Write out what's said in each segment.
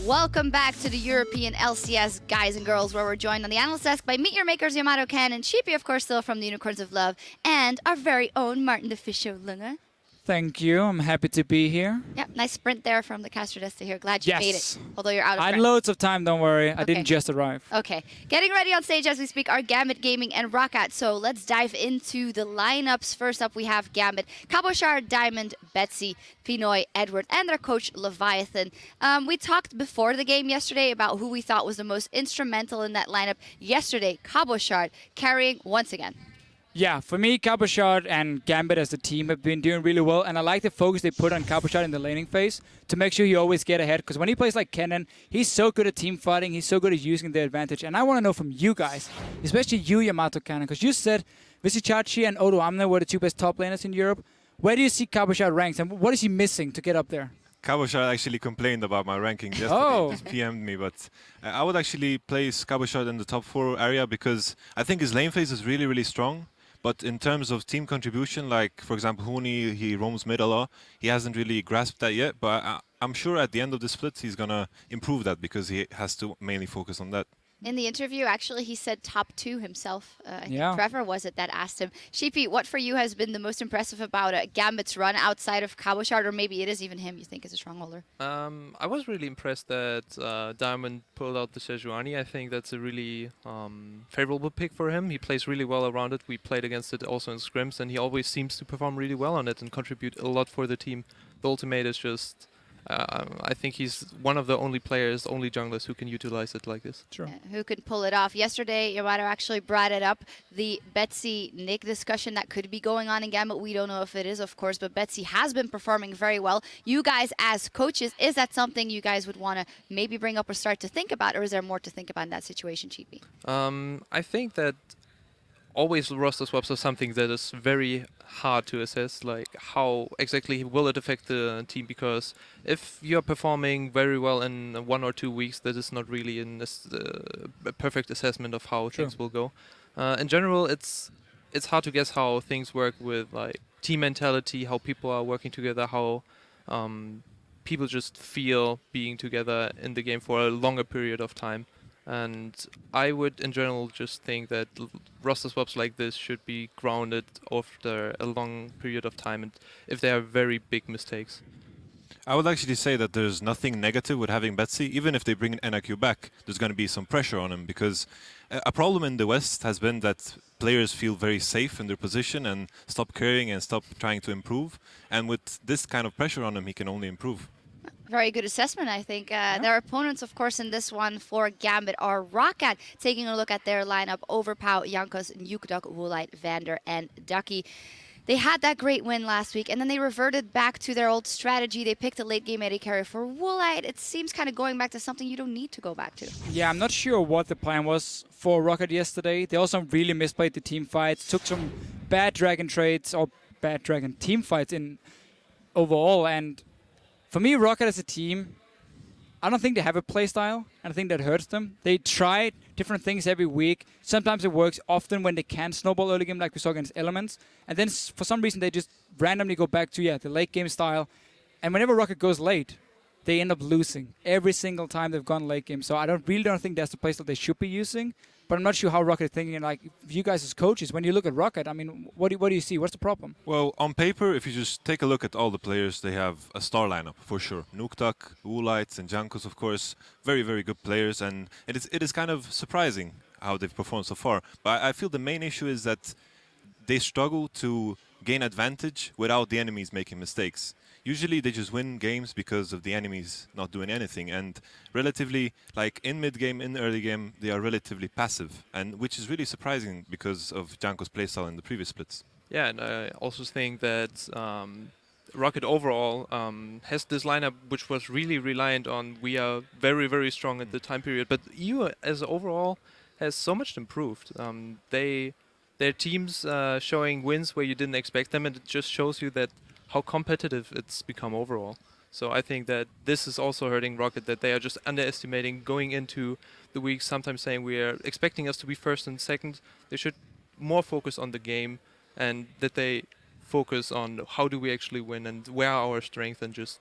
Welcome back to the European LCS, guys and girls, where we're joined on the analyst desk by Meet Your Makers, Yamato Ken, and Sheepy, of course, still from the Unicorns of Love, and our very own Martin the Fisher Lunga. Thank you. I'm happy to be here. Yeah, nice sprint there from the caster desk to here. Glad you made it, although you're out of I had breath. loads of time, don't worry. I didn't just arrive. Okay. Getting ready on stage as we speak are Gambit Gaming and ROCCAT. So let's dive into the lineups. First up, we have Gambit, Cabochard, Diamond, Betsy, Pinoy, Edward, and their coach, Leviathan. We talked before the game yesterday about who we thought was the most instrumental in that lineup. Yesterday, Cabochard carrying once again. Yeah, for me, Cabochard and Gambit as a team have been doing really well, and I like the focus they put on Cabochard in the laning phase to make sure he always get ahead, because when he plays like Kennen, he's so good at team fighting, he's so good at using the advantage, and I want to know from you guys, especially you, Yamato Ken, because you said Visichachi and Odo Amne were the two best top laners in Europe. Where do you see Cabochard ranked, and what is he missing to get up there? Cabochard actually complained about my ranking yesterday, just PM'd me, but I would actually place Cabochard in the top 4 area because I think his lane phase is really, really strong. But in terms of team contribution, like, for example, Huni, he roams mid a lot. He hasn't really grasped that yet, but I'm sure at the end of the split, he's going to improve that because he has to mainly focus on that. In the interview, actually, he said top 2 himself. I think Trevor was it that asked him. Sheepy, what for you has been the most impressive about Gambit's run outside of Cabochard, or maybe it is even him you think is a strongholder? I was really impressed that Diamond pulled out the Sejuani. I think that's a really favorable pick for him. He plays really well around it. We played against it also in scrims, and he always seems to perform really well on it and contribute a lot for the team. The ultimate is just... I think he's one of the only players, only junglers who can utilize it like this. Sure. Who can pull it off. Yesterday, Yamato actually brought it up, the Betsy-Nick discussion that could be going on in Gambit. We don't know if it is, of course, but Betsy has been performing very well. You guys as coaches, is that something you guys would want to maybe bring up or start to think about, or is there more to think about in that situation, Cheapy? I think that always roster swaps are something that is very hard to assess, like how exactly will it affect the team, because if you're performing very well in 1 or 2 weeks, that is not really a perfect assessment of how things will go. In general, it's hard to guess how things work with like team mentality, how people are working together, how people just feel being together in the game for a longer period of time. And I would, in general, just think that roster swaps like this should be grounded after a long period of time, and if they are very big mistakes. I would actually say that there's nothing negative with having Betsy. Even if they bring NIQ back, there's going to be some pressure on him, because a problem in the West has been that players feel very safe in their position and stop caring and stop trying to improve. And with this kind of pressure on him, he can only improve. Very good assessment, I think. Their opponents, of course, in this one for Gambit are ROCCAT. Taking a look at their lineup, Overpow, Jankos, Yukdok, Woolite, Vander, and Ducky. They had that great win last week, and then they reverted back to their old strategy. They picked a late-game AD carry for Woolite. It seems kind of going back to something you don't need to go back to. Yeah, I'm not sure what the plan was for ROCCAT yesterday. They also really misplayed the team fights, took some bad Dragon trades or bad Dragon team fights in overall, and for me, ROCCAT as a team, I don't think they have a playstyle, and I think that hurts them. They try different things every week. Sometimes it works, often when they can snowball early game like we saw against Elements. And then for some reason they just randomly go back to the late game style. And whenever ROCCAT goes late, they end up losing every single time they've gone late game. So I really don't think that's the playstyle they should be using. But I'm not sure how ROCCAT is thinking. Like, you guys as coaches, when you look at ROCCAT, I mean, what do you see? What's the problem? Well, on paper, if you just take a look at all the players, they have a star lineup, for sure. Nuktak, Woolites, and Jankos, of course, very, very good players. And it is kind of surprising how they've performed so far. But I feel the main issue is that they struggle to gain advantage without the enemies making mistakes. Usually they just win games because of the enemies not doing anything, and relatively, like in mid-game, in early game, they are relatively passive, and which is really surprising because of Janko's playstyle in the previous splits. Yeah, and I also think that ROCCAT overall has this lineup which was really reliant on we are very, very strong at the time period, but EU as overall has so much improved. Their teams showing wins where you didn't expect them, and it just shows you that how competitive it's become overall. So I think that this is also hurting ROCCAT, that they are just underestimating going into the week, sometimes saying we are expecting us to be first and second. They should more focus on the game, and that they focus on how do we actually win and where are our strengths, and just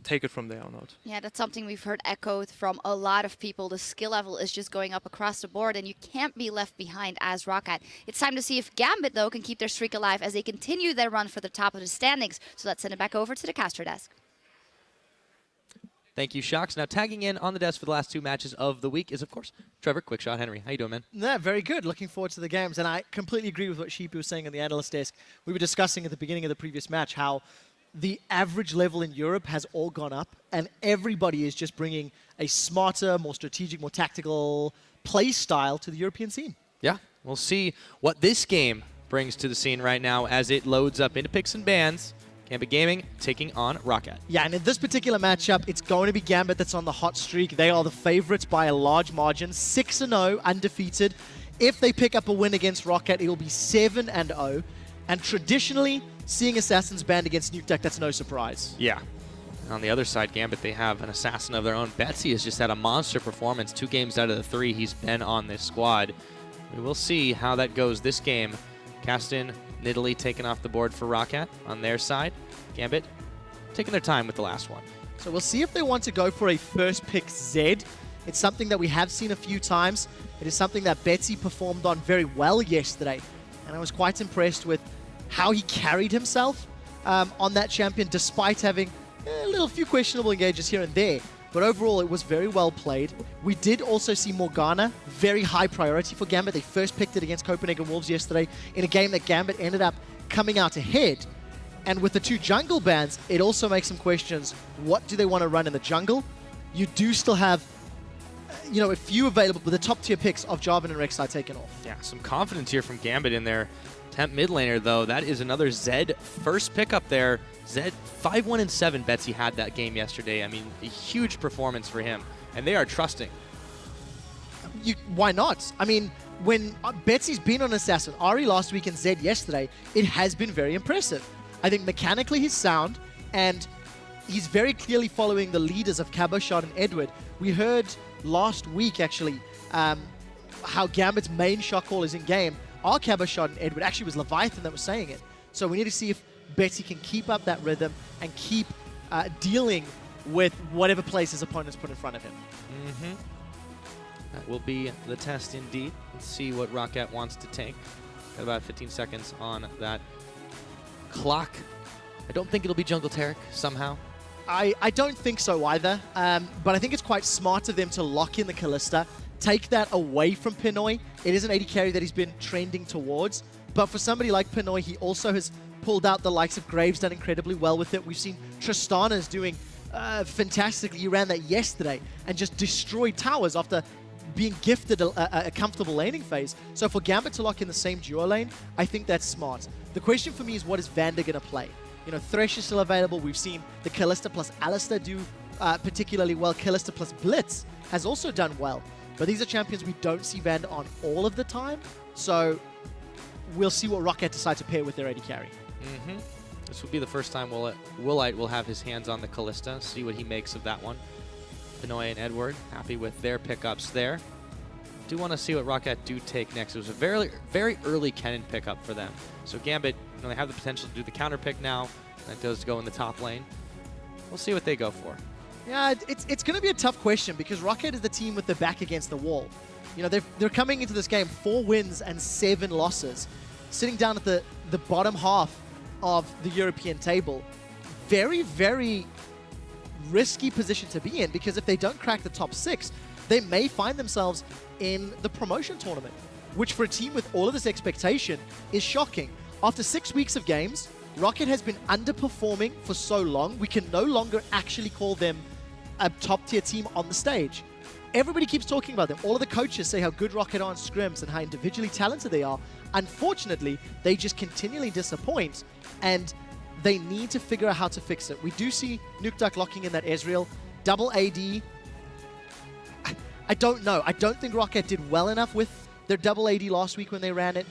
take it from there or not. Yeah, that's something we've heard echoed from a lot of people. The skill level is just going up across the board, and you can't be left behind as ROCCAT. It's time to see if Gambit, though, can keep their streak alive as they continue their run for the top of the standings. So let's send it back over to the caster desk. Thank you, Shocks. Now tagging in on the desk for the last 2 matches of the week is, of course, Trevor Quickshot Henry. How you doing, man? Yeah, very good. Looking forward to the games. And I completely agree with what Sheepy was saying on the analyst desk. We were discussing at the beginning of the previous match how the average level in Europe has all gone up, and everybody is just bringing a smarter, more strategic, more tactical play style to the European scene. Yeah, we'll see what this game brings to the scene right now as it loads up into picks and bans. Gambit Gaming taking on ROCCAT. Yeah, and in this particular matchup, it's going to be Gambit that's on the hot streak. They are the favorites by a large margin, 6-0, undefeated. If they pick up a win against ROCCAT, it will be 7-0. And traditionally, seeing Assassins banned against NukeDuck, that's no surprise. Yeah. On the other side, Gambit, they have an assassin of their own. Betsy has just had a monster performance. 2 games out of the 3 he's been on this squad. We will see how that goes this game. Caston, Nidalee taken off the board for ROCCAT on their side. Gambit taking their time with the last one. So we'll see if they want to go for a first pick Zed. It's something that we have seen a few times. It is something that Betsy performed on very well yesterday. And I was quite impressed with how he carried himself on that champion, despite having a few questionable engages here and there. But overall, it was very well played. We did also see Morgana, very high priority for Gambit. They first picked it against Copenhagen Wolves yesterday in a game that Gambit ended up coming out ahead. And with the 2 jungle bans, it also makes some questions. What do they want to run in the jungle? You do still have, a few available, but the top tier picks of Jarvan and Rek'Sai taken off. Yeah, some confidence here from Gambit in their temp mid laner, though. That is another Zed first pickup there. Zed 5-1-7 Betsy had that game yesterday. I mean, a huge performance for him, and they are trusting. Why not? I mean, when Betsy's been on Assassin, Ari last week and Zed yesterday, it has been very impressive. I think mechanically he's sound, and he's very clearly following the leaders of Cabochard and Edward. We heard last week, actually, how Gambit's main shot call is in-game. Our Cabochard and Edward, actually was Leviathan that was saying it. So we need to see if Betsy can keep up that rhythm and keep dealing with whatever place his opponents put in front of him. That will be the test indeed. Let's see what ROCCAT wants to take. Got about 15 seconds on that clock. I don't think it'll be Jungle Taric somehow. I don't think so either, but I think it's quite smart of them to lock in the Kalista, take that away from Pinoy. It is an AD carry that he's been trending towards, but for somebody like Pinoy, he also has pulled out the likes of Graves, done incredibly well with it. We've seen Tristana's doing fantastically. He ran that yesterday and just destroyed towers after being gifted a comfortable laning phase. So for Gambit to lock in the same duo lane, I think that's smart. The question for me is, what is Vander going to play? Thresh is still available. We've seen the Kalista plus Alistar do particularly well. Kalista plus Blitz has also done well. But these are champions we don't see Vander on all of the time. So we'll see what ROCCAT decide to pair with their AD carry. This will be the first time Woolite will have his hands on the Kalista. See what he makes of that one. Pinoy and Edward happy with their pickups there. Do want to see what ROCCAT do take next. It was a very, very early Kennen pickup for them. So Gambit, they have the potential to do the counter pick now. That does go in the top lane. We'll see what they go for. Yeah, it's going to be a tough question because ROCCAT is the team with their back against the wall. They're coming into this game 4 wins and 7 losses, sitting down at the bottom half of the European table. Very, very risky position to be in, because if they don't crack the top 6, they may find themselves in the promotion tournament, which for a team with all of this expectation is shocking. After 6 weeks of games, ROCCAT has been underperforming for so long, we can no longer actually call them a top-tier team on the stage. Everybody keeps talking about them. All of the coaches say how good ROCCAT are in scrims and how individually talented they are. Unfortunately, they just continually disappoint, and they need to figure out how to fix it. We do see NukeDuck locking in that Ezreal. Double AD. I don't know. I don't think ROCCAT did well enough with their double AD last week when they ran it.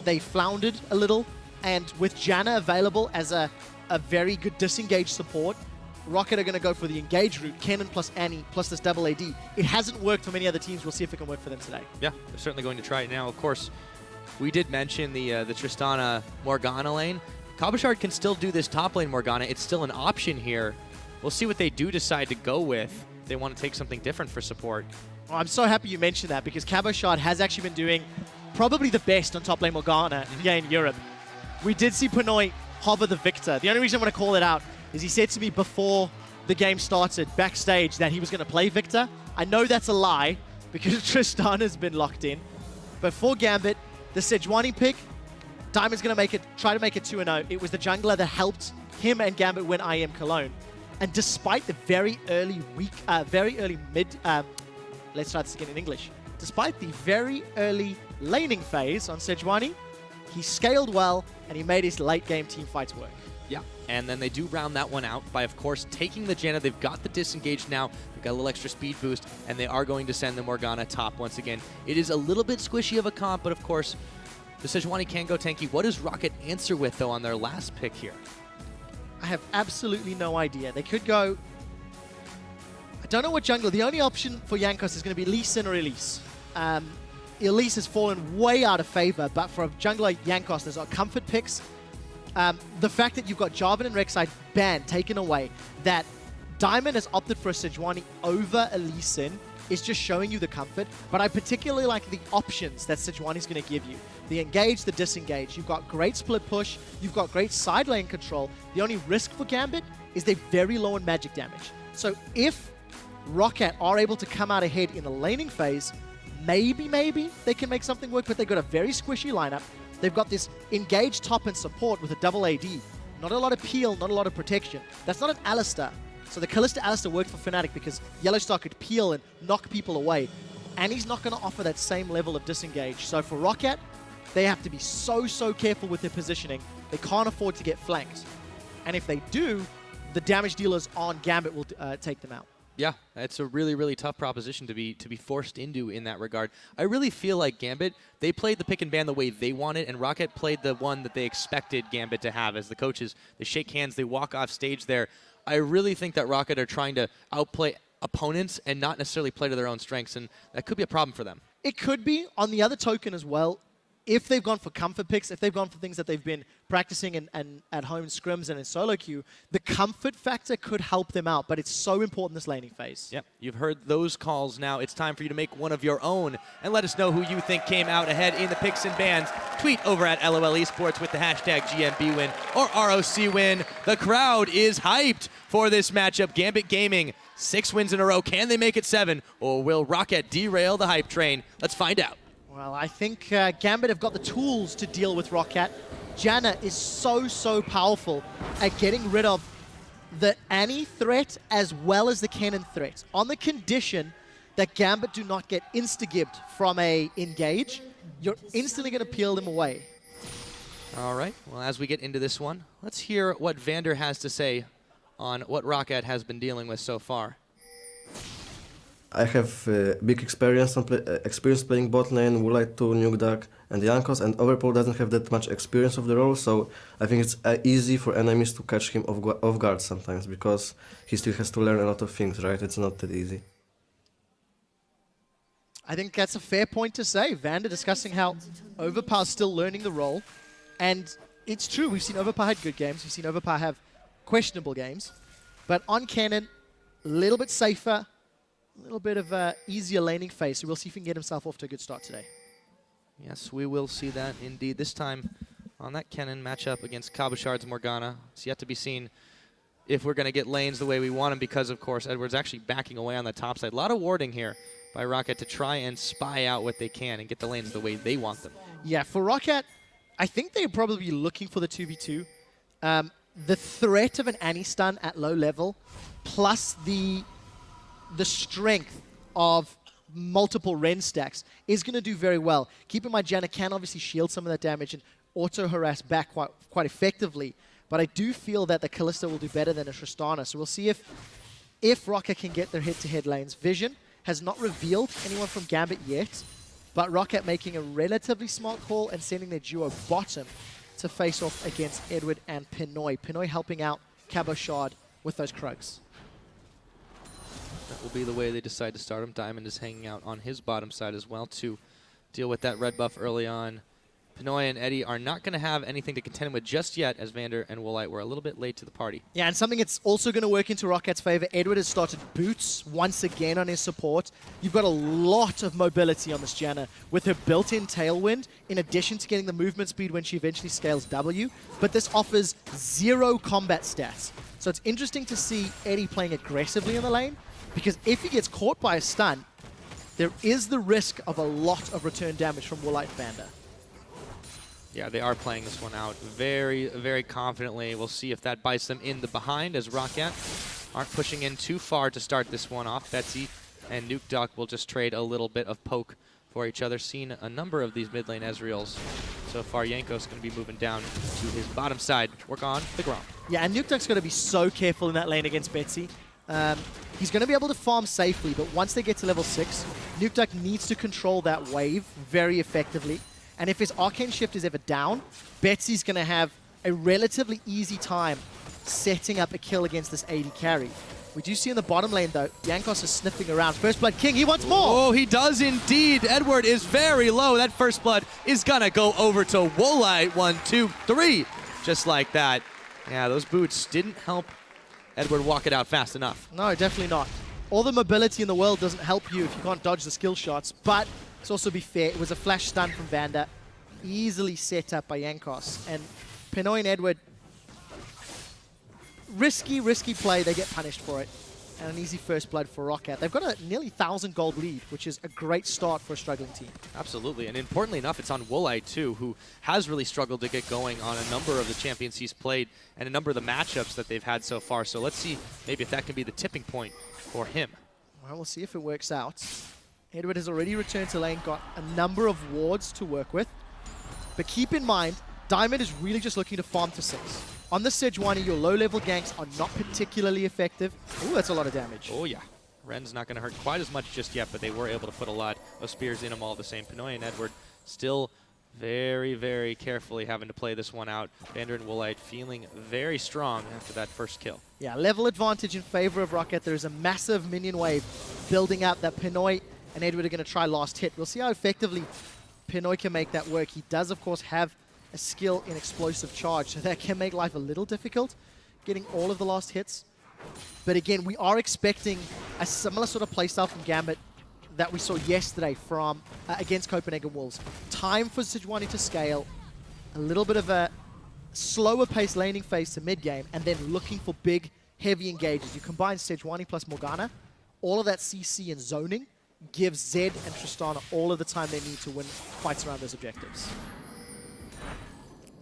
They floundered a little, and with Janna available as a very good disengage support, ROCCAT are going to go for the engage route, Kennen plus Annie plus this double AD. It hasn't worked for many other teams. We'll see if it can work for them today. Yeah, they're certainly going to try it now. Of course, we did mention the Tristana Morgana lane. Cabochard can still do this top lane Morgana. It's still an option here. we'll see what they do decide to go with. If they want to take something different for support. Oh, I'm so happy you mentioned that because Cabochard has actually been doing probably the best on top lane Morgana here in Europe. We did see Pinoy hover the victor. The only reason I want to call it out is he said to me before the game started backstage that he was going to play Victor. I know that's a lie because Tristan has been locked in. But for Gambit, the Sejuani pick, Diamond's going to try to make it 2-0. It was the jungler that helped him and Gambit win IM Cologne. And despite the very early let's try this again in English. Despite the very early laning phase on Sejuani, he scaled well and he made his late game team fights work. Yeah, and then they do round that one out by, of course, taking the Janna. They've got the disengage now. They've got a little extra speed boost, and they are going to send the Morgana top once again. It is a little bit squishy of a comp, but of course, the Sejuani can go tanky. What does ROCCAT answer with, though, on their last pick here? I have absolutely no idea. They could go... I don't know what jungler. The only option for Jankos is going to be Lee Sin or Elise. Elise has fallen way out of favor, but for a jungler like Jankos, there's comfort picks. The fact that you've got Jarvan and Rek'Sai banned, taken away, that Diamond has opted for a Sejuani over Elise Sin is just showing you the comfort. But I particularly like the options that Sejuani's going to give you. The engage, the disengage. You've got great split push. You've got great side lane control. The only risk for Gambit is they're very low on magic damage. So if ROCCAT are able to come out ahead in the laning phase, maybe they can make something work, but they've got a very squishy lineup. They've got this engage top and support with a double AD. Not a lot of peel, not a lot of protection. That's not an Alistar. So the Kalista Alistar worked for Fnatic because Yellowstar could peel and knock people away. And he's not going to offer that same level of disengage. So for ROCCAT, they have to be so careful with their positioning. They can't afford to get flanked. And if they do, the damage dealers on Gambit will take them out. Yeah, it's a really tough proposition to be forced into in that regard. I really feel like Gambit, they played the pick and ban the way they wanted, and ROCCAT played the one that they expected Gambit to have. As the coaches, they shake hands, they walk off stage there. I really think that ROCCAT are trying to outplay opponents and not necessarily play to their own strengths, and that could be a problem for them. It could be. On the other token as well, if they've gone for comfort picks, if they've gone for things that they've been practicing and at home scrims and in solo queue, the comfort factor could help them out, but it's so important this laning phase. Yep, you've heard those calls now. It's time for you to make one of your own and let us know who you think came out ahead in the picks and bans. Tweet over at LOL Esports with the hashtag GMB win or ROC win. The crowd is hyped for this matchup. Gambit Gaming, 6 wins in a row. Can they make it 7, or will ROCCAT derail the hype train? Let's find out. Well, I think Gambit have got the tools to deal with ROCCAT. Janna is so powerful at getting rid of the Annie threat as well as the Kennen threat. On the condition that Gambit do not get insta-gibbed from a engage, you're instantly going to peel them away. All right, well, as we get into this one, let's hear what Vander has to say on what ROCCAT has been dealing with so far. I have big experience playing bot lane, Woolite 2, Nukeduck, and Jankos, and Overpool doesn't have that much experience of the role, so I think it's easy for enemies to catch him off guard sometimes, because he still has to learn a lot of things, right? It's not that easy. I think that's a fair point to say. Vander discussing how Overpower's still learning the role, and it's true, we've seen Overpower had good games, we've seen Overpower have questionable games, but on Kennen, a little bit safer, a little bit of an easier laning phase, so we'll see if he can get himself off to a good start today. Yes, we will see that indeed. This time on that Kennen matchup against Cabochard's Morgana. It's yet to be seen if we're going to get lanes the way we want them because, of course, Edward's actually backing away on the top side. A lot of warding here by ROCCAT to try and spy out what they can and get the lanes the way they want them. Yeah, for ROCCAT, I think they're probably looking for the 2v2. The threat of an Annie stun at low level, plus the strength of multiple Ren stacks is going to do very well. Keep in mind, Janna can obviously shield some of that damage and auto-harass back quite effectively, but I do feel that the Kalista will do better than a Tristana, so we'll see if ROCCAT can get their head-to-head lanes. Vision has not revealed anyone from Gambit yet, but ROCCAT making a relatively smart call and sending their duo bottom to face off against Edward and Pinoy. Pinoy helping out Cabochard with those Krugs. That will be the way they decide to start him. Diamond is hanging out on his bottom side as well to deal with that red buff early on. Pinoy and Eddie are not going to have anything to contend with just yet, as Vander and Woolite were a little bit late to the party. Yeah, and something that's also going to work into ROCCAT's favor, Edward has started boots once again on his support. You've got a lot of mobility on this Janna with her built-in tailwind, in addition to getting the movement speed when she eventually scales W, but this offers 0 combat stats. So it's interesting to see Eddie playing aggressively in the lane, because if he gets caught by a stun, there is the risk of a lot of return damage from Woolite Vander. Yeah, they are playing this one out very, very confidently. We'll see if that bites them in the behind, as ROCCAT aren't pushing in too far to start this one off. Betsy and Nuke Duck will just trade a little bit of poke for each other. Seen a number of these mid lane Ezreals so far. Yanko's going to be moving down to his bottom side. Work on the ground. Yeah, and Nuke Duck's got to be so careful in that lane against Betsy. He's going to be able to farm safely, but once they get to level 6, Nuke Duck needs to control that wave very effectively. And if his Arcane Shift is ever down, Betsy's going to have a relatively easy time setting up a kill against this AD carry. We do see in the bottom lane, though, Jankos is sniffing around. First Blood King, he wants more! Oh, he does indeed. Edward is very low. That First Blood is going to go over to Woolite. 1, 2, 3. Just like that. Yeah, those boots didn't help Edward walk it out fast enough. No, definitely not. All the mobility in the world doesn't help you if you can't dodge the skill shots, but let's also be fair, it was a flash stun from Vander, easily set up by Jankos. And Pinoy and Edward, risky play, they get punished for it. And an easy first blood for ROCCAT. They've got a nearly 1,000 gold lead, which is a great start for a struggling team. Absolutely, and importantly enough, it's on Woolite too, who has really struggled to get going on a number of the champions he's played and a number of the matchups that they've had so far. So let's see maybe if that can be the tipping point for him. Well, we'll see if it works out. Edward has already returned to lane, got a number of wards to work with. But keep in mind, Diamond is really just looking to farm to 6. On the Sejuani, your low-level ganks are not particularly effective. Ooh, that's a lot of damage. Oh, yeah. Ren's not going to hurt quite as much just yet, but they were able to put a lot of spears in them all the same. Pinoy and Edward still very, very carefully having to play this one out. Vander and Woolite feeling very strong after that first kill. Yeah, level advantage in favor of ROCCAT. There is a massive minion wave building out that Pinoy and Edward are going to try last hit. We'll see how effectively Pinoy can make that work. He does, of course, have a skill in explosive charge, so that can make life a little difficult, getting all of the last hits. But again, we are expecting a similar sort of playstyle from Gambit that we saw yesterday from against Copenhagen Wolves. Time for Sejuani to scale, a little bit of a slower pace laning phase to mid-game, and then looking for big, heavy engages. You combine Sejuani plus Morgana, all of that CC and zoning gives Zed and Tristana all of the time they need to win fights around those objectives.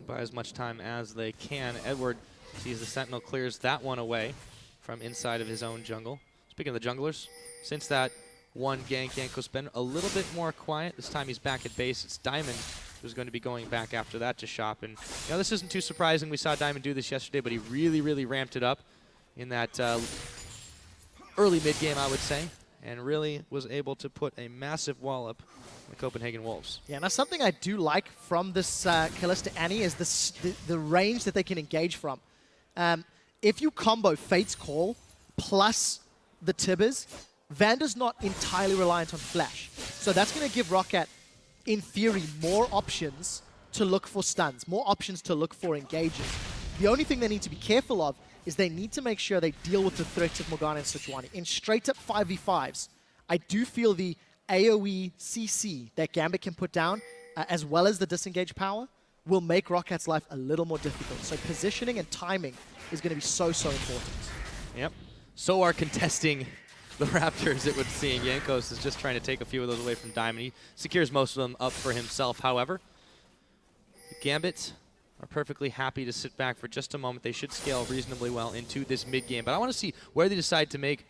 By as much time as they can. Edward sees the Sentinel, clears that one away from inside of his own jungle. Speaking of the junglers, since that one gank, Yanko's been a little bit more quiet. This time he's back at base. It's Diamond who's going to be going back after that to shop. And you know, this isn't too surprising. We saw Diamond do this yesterday, but he really ramped it up in that early mid-game, I would say, and really was able to put a massive wallop on the Copenhagen Wolves. Yeah, now something I do like from this Kalista Annie is the range that they can engage from. If you combo Fate's Call plus the Tibbers, Vander's not entirely reliant on Flash. So that's going to give ROCCAT, in theory, more options to look for stuns, more options to look for engages. The only thing they need to be careful of is they need to make sure they deal with the threats of Morgana and Sejuani. In straight-up 5v5s, I do feel the AoE CC that Gambit can put down, as well as the disengage power, will make ROCCAT's life a little more difficult. So positioning and timing is going to be so important. Yep. So are contesting the Raptors, it would seem. Jankos is just trying to take a few of those away from Diamond. He secures most of them up for himself, however. The Gambit are perfectly happy to sit back for just a moment. They should scale reasonably well into this mid-game. But I want to see where they decide to make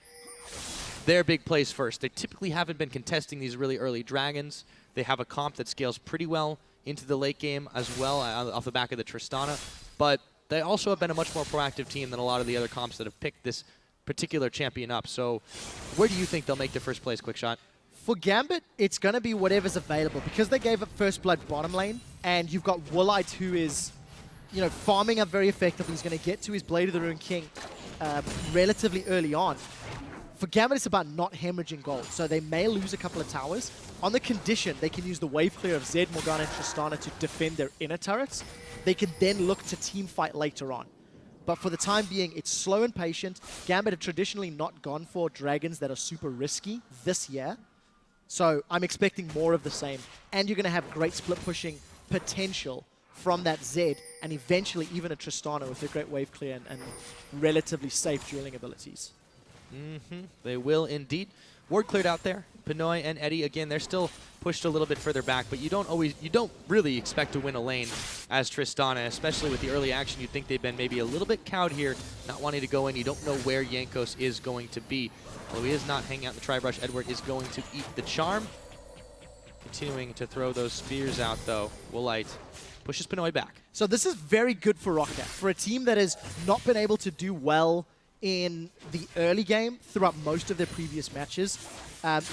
their big plays first. They typically haven't been contesting these really early dragons. They have a comp that scales pretty well into the late game as well, off the back of the Tristana. But they also have been a much more proactive team than a lot of the other comps that have picked this particular champion up. So where do you think they'll make their first plays, Quick Shot? For Gambit, it's going to be whatever's available. Because they gave up First Blood bottom lane, and you've got Woolite, who is, you know, farming up very effectively. He's going to get to his Blade of the Ruined King relatively early on. For Gambit, it's about not hemorrhaging gold. So they may lose a couple of towers. On the condition, they can use the wave clear of Zed, Morgana, and Tristana to defend their inner turrets. They can then look to team fight later on. But for the time being, it's slow and patient. Gambit have traditionally not gone for dragons that are super risky this year. So I'm expecting more of the same. And you're going to have great split pushing potential from that Zed, and eventually even a Tristana with their great wave clear and relatively safe dueling abilities. They will indeed. Ward cleared out there. Pinoy and Eddie, again, they're still pushed a little bit further back, but you don't really expect to win a lane as Tristana, especially with the early action. You'd think they've been maybe a little bit cowed here, not wanting to go in. You don't know where Jankos is going to be. Although he is not hanging out in the tri-brush, Edward is going to eat the charm. Continuing to throw those spears out, though. Woolite pushes Pinoy back. So this is very good for ROCCAT. For a team that has not been able to do well in the early game throughout most of their previous matches.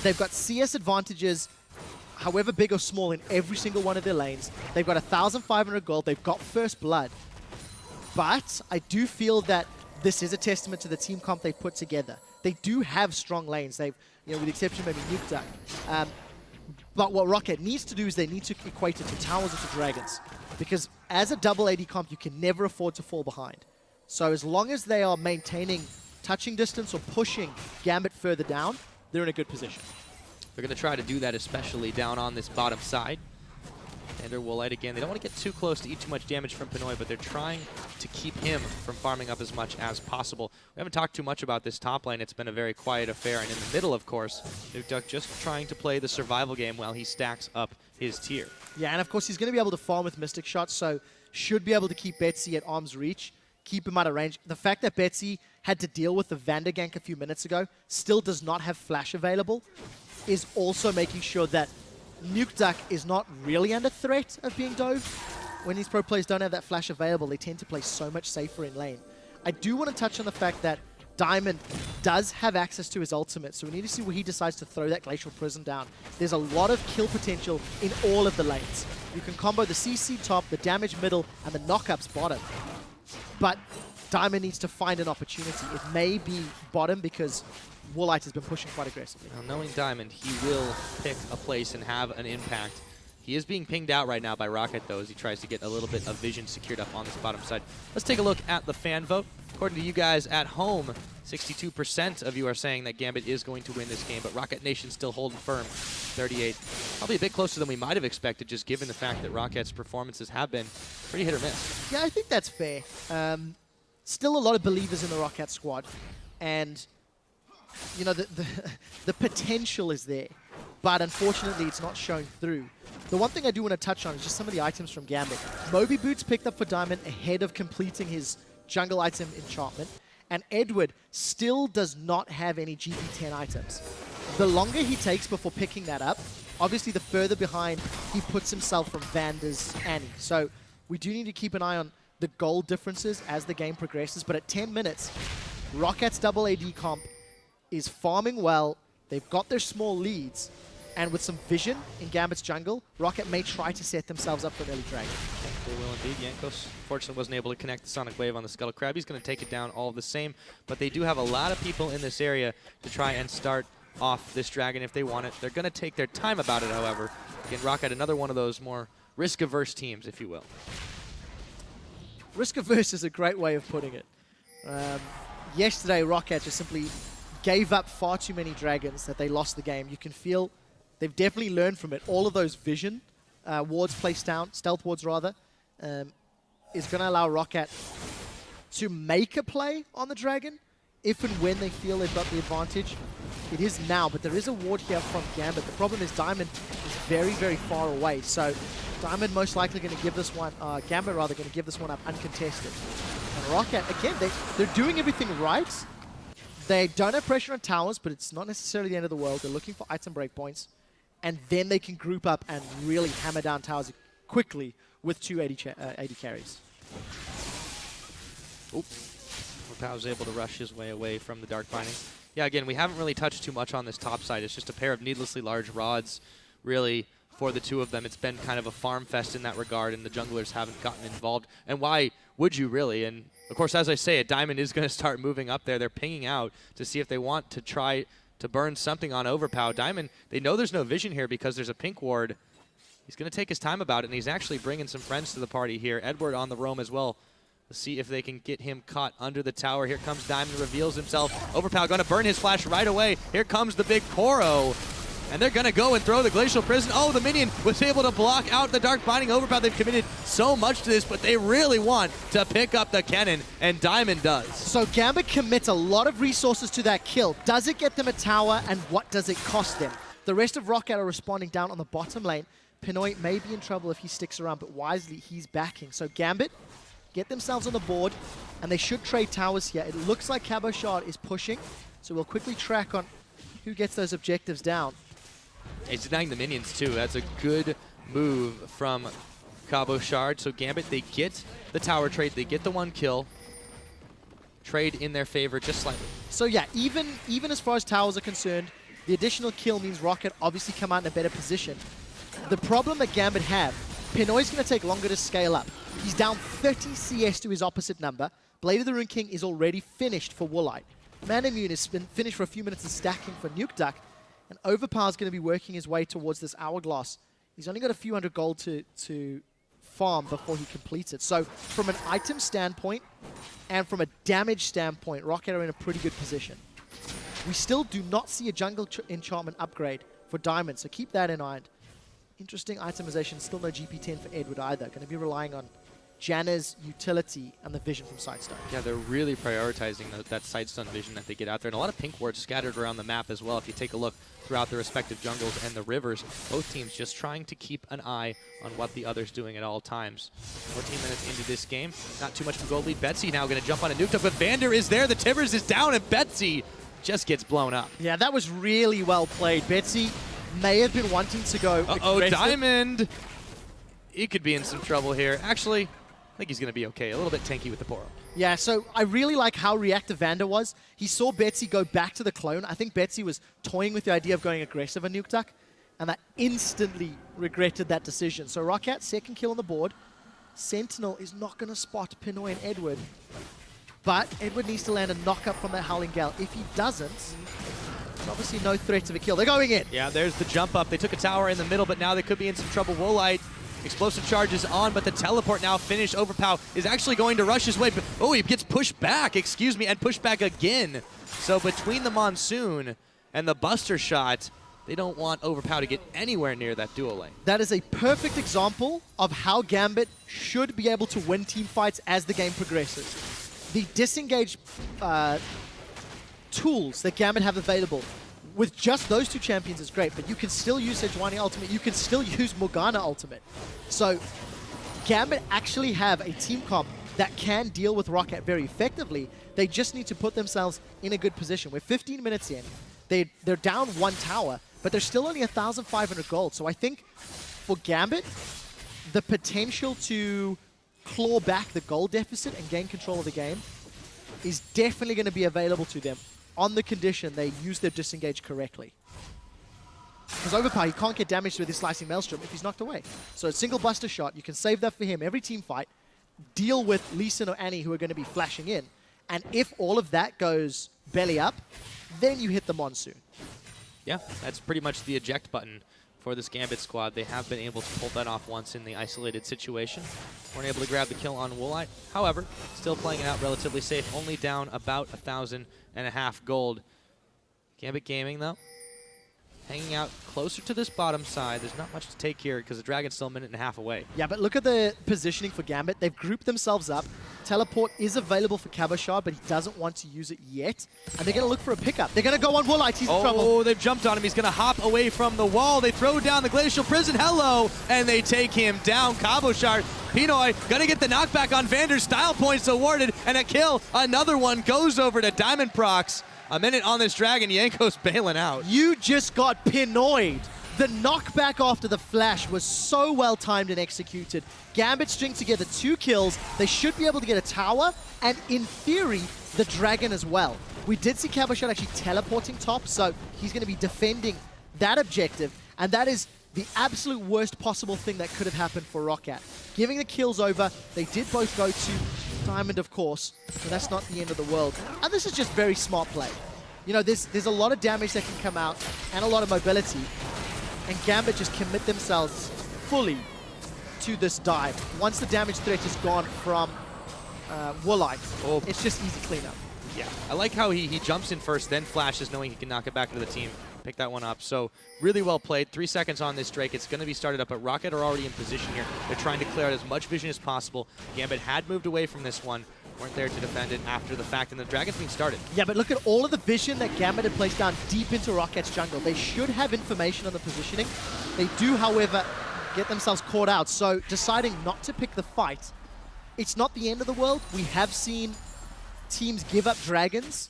They've got CS advantages, however big or small, in every single one of their lanes. They've got 1,500 gold. They've got first blood. But I do feel that this is a testament to the team comp they've put together. They do have strong lanes. They've, with the exception of maybe Nukeduck. But what ROCCAT needs to do is they need to equate it to towers or to dragons. Because as a double AD comp, you can never afford to fall behind. So as long as they are maintaining touching distance or pushing Gambit further down, they're in a good position. They're going to try to do that, especially down on this bottom side. Xander Woolite again. They don't want to get too close to eat too much damage from Pinoy, but they're trying to keep him from farming up as much as possible. We haven't talked too much about this top lane. It's been a very quiet affair. And in the middle, of course, Nukeduck just trying to play the survival game while he stacks up his tier. Yeah, and of course he's going to be able to farm with Mystic Shots, so should be able to keep Betsy at arm's reach, keep him out of range. The fact that Betsy had to deal with the Vander gank a few minutes ago, still does not have flash available, is also making sure that Nukeduck is not really under threat of being dove. When these pro players don't have that flash available, they tend to play so much safer in lane. I do want to touch on the fact that Diamond does have access to his ultimate, so we need to see where he decides to throw that Glacial Prison down. There's a lot of kill potential in all of the lanes. You can combo the CC top, the damage middle, and the knockups bottom. But Diamond needs to find an opportunity. It may be bottom because Woolite has been pushing quite aggressively. Now, knowing Diamond, he will pick a place and have an impact. He is being pinged out right now by ROCCAT, though, as he tries to get a little bit of vision secured up on this bottom side. Let's take a look at the fan vote. According to you guys at home, 62% of you are saying that Gambit is going to win this game, but ROCCAT Nation still holding firm, 38. Probably a bit closer than we might have expected, just given the fact that ROCCAT's performances have been pretty hit or miss. Yeah, I think that's fair. Still a lot of believers in the ROCCAT squad, and the potential is there, but unfortunately it's not shown through. The one thing I do want to touch on is just some of the items from Gambit. Moby Boots picked up for Diamond ahead of completing his jungle item enchantment, and Edward still does not have any GP10 items. The longer he takes before picking that up, obviously the further behind he puts himself from Vander's Annie. So we do need to keep an eye on the gold differences as the game progresses, but at 10 minutes, ROCCAT's double AD comp is farming well. They've got their small leads, and with some vision in Gambit's jungle, ROCCAT may try to set themselves up for an early dragon. They will indeed. Jankos, fortunately, wasn't able to connect the Sonic Wave on the Scuttle Crab. He's going to take it down all the same, but they do have a lot of people in this area to try and start off this dragon if they want it. They're going to take their time about it, however. Again, ROCCAT, another one of those more risk-averse teams, if you will. Risk-averse is a great way of putting it. Yesterday, ROCCAT just simply gave up far too many dragons that they lost the game. You can feel they've definitely learned from it. All of those vision wards placed down, stealth wards rather, is going to allow ROCCAT to make a play on the dragon if and when they feel they've got the advantage. It is now, but there is a ward here from Gambit. The problem is Diamond is very, very far away. So Diamond most likely going to give this one, Gambit rather, going to give this one up uncontested. And ROCCAT, again, they're doing everything right. They don't have pressure on towers, but it's not necessarily the end of the world. They're looking for item breakpoints, and then they can group up and really hammer down towers quickly with two 80 carries. Pao was able to rush his way away from the Dark Binding. Yeah, again, we haven't really touched too much on this top side. It's just a pair of needlessly large rods, really, for the two of them. It's been kind of a farm fest in that regard, and the junglers haven't gotten involved. And why would you really? And of course, as I say, Diamond is going to start moving up there. They're pinging out to see if they want to try to burn something on Overpow. Diamond, they know there's no vision here because there's a pink ward. He's going to take his time about it, and he's actually bringing some friends to the party here. Edward on the roam as well. Let's see if they can get him caught under the tower. Here comes Diamond, reveals himself. Overpow going to burn his flash right away. Here comes the big Koro. And they're going to go and throw the Glacial Prison. Oh, the minion was able to block out the Dark Binding. Overpow, they've committed so much to this, but they really want to pick up the cannon, and Diamond does. So Gambit commits a lot of resources to that kill. Does it get them a tower, and what does it cost them? The rest of ROCCAT are responding down on the bottom lane. Pinoy may be in trouble if he sticks around, but wisely, he's backing. So Gambit get themselves on the board, and they should trade towers here. It looks like Cabochard is pushing, so we'll quickly track on who gets those objectives down. He's denying the minions too. That's a good move from Cabochard. So Gambit, they get the tower trade. They get the 1 kill. Trade in their favor just slightly. So yeah, even as far as towers are concerned, the additional kill means ROCCAT obviously come out in a better position. The problem that Gambit have, Pinoy's going to take longer to scale up. He's down 30 CS to his opposite number. Blade of the Rune King is already finished for Woolite. Man Immune has been finished for a few minutes of stacking for Nuke Duck. And Overpower's going to be working his way towards this Hourglass. He's only got a few hundred gold to farm before he completes it. So from an item standpoint and from a damage standpoint, ROCCAT are in a pretty good position. We still do not see a jungle enchantment upgrade for Diamond, so keep that in mind. Interesting itemization, still no GP10 for Edward either. Going to be relying on Janna's utility and the vision from Sightstone. Yeah, they're really prioritizing that Sightstone vision that they get out there. And a lot of pink wards scattered around the map as well. If you take a look throughout the respective jungles and the rivers, both teams just trying to keep an eye on what the other's doing at all times. 14 minutes into this game, not too much of a gold lead. Betsy now going to jump on a Nuke Duck, but Vander is there. The Timbers is down, and Betsy just gets blown up. Yeah, that was really well played. Betsy may have been wanting to go aggressive. Diamond! He could be in some trouble here. Actually, I think he's going to be okay. A little bit tanky with the Poro. Yeah, so I really like how reactive Vander was. He saw Betsy go back to the clone. I think Betsy was toying with the idea of going aggressive on Nuke Duck, and I instantly regretted that decision. So ROCCAT, second kill on the board. Sentinel is not going to spot Pinoy and Edward, but Edward needs to land a knock-up from that Howling Gale. If he doesn't, there's obviously no threat of a kill. They're going in. Yeah, there's the jump up. They took a tower in the middle, but now they could be in some trouble. Woolite, explosive charges on, but the teleport now finished. Overpow is actually going to rush his way. But, oh, he gets pushed back, and pushed back again. So between the Monsoon and the Buster Shot, they don't want Overpow to get anywhere near that duo lane. That is a perfect example of how Gambit should be able to win team fights as the game progresses. The disengage tools that Gambit have available with just those two champions is great, but you can still use Sejuani Ultimate, you can still use Morgana Ultimate. So Gambit actually have a team comp that can deal with ROCCAT very effectively. They just need to put themselves in a good position. We're 15 minutes in, they're down 1 tower, but they're still only 1,500 gold. So I think for Gambit, the potential to claw back the gold deficit and gain control of the game is definitely going to be available to them on the condition they use their disengage correctly. Because Overpower, he can't get damaged with his Slicing Maelstrom if he's knocked away. So a single Buster Shot, you can save that for him every team fight, deal with Lee Sin or Annie who are going to be flashing in, and if all of that goes belly up, then you hit the Monsoon. Yeah, that's pretty much the eject button for this Gambit squad. They have been able to pull that off once in the isolated situation. Weren't able to grab the kill on Woolite. However, still playing it out relatively safe, only down about 1,500 gold. Gambit Gaming, though, hanging out closer to this bottom side. There's not much to take here because the Dragon's still a minute and a half away. Yeah, but look at the positioning for Gambit. They've grouped themselves up. Teleport is available for Cabochard, but he doesn't want to use it yet. And they're going to look for a pickup. They're going to go on Woolite. He's in trouble. Oh, they've jumped on him. He's going to hop away from the wall. They throw down the Glacial Prison. Hello! And they take him down. Cabochard, Pinoy, going to get the knockback on Vander. Style points awarded, and a kill. Another one goes over to Diamond Prox. A minute on this Dragon. Yanko's bailing out. You just got Pinoyed. The knockback after the flash was so well timed and executed. Gambit string together 2 kills. They should be able to get a tower, and in theory, the Dragon as well. We did see Cabochard actually teleporting top, so he's going to be defending that objective, and that is the absolute worst possible thing that could have happened for ROCCAT. Giving the kills over, they did both go to Diamond, of course, but that's not the end of the world. And this is just very smart play. You know, there's a lot of damage that can come out and a lot of mobility. And Gambit just commit themselves fully to this dive. Once the damage threat is gone from Woolite, it's just easy cleanup. Yeah, I like how he jumps in first, then flashes, knowing he can knock it back into the team. Pick that one up. So really well played. 3 seconds on this Drake. It's going to be started up, but ROCCAT are already in position here. They're trying to clear out as much vision as possible. Gambit had moved away from this one. Weren't there to defend it after the fact, and the Dragon's being started. Yeah, but look at all of the vision that Gambit had placed down deep into ROCCAT's jungle. They should have information on the positioning. They do, however, get themselves caught out. So deciding not to pick the fight, it's not the end of the world. We have seen teams give up Dragons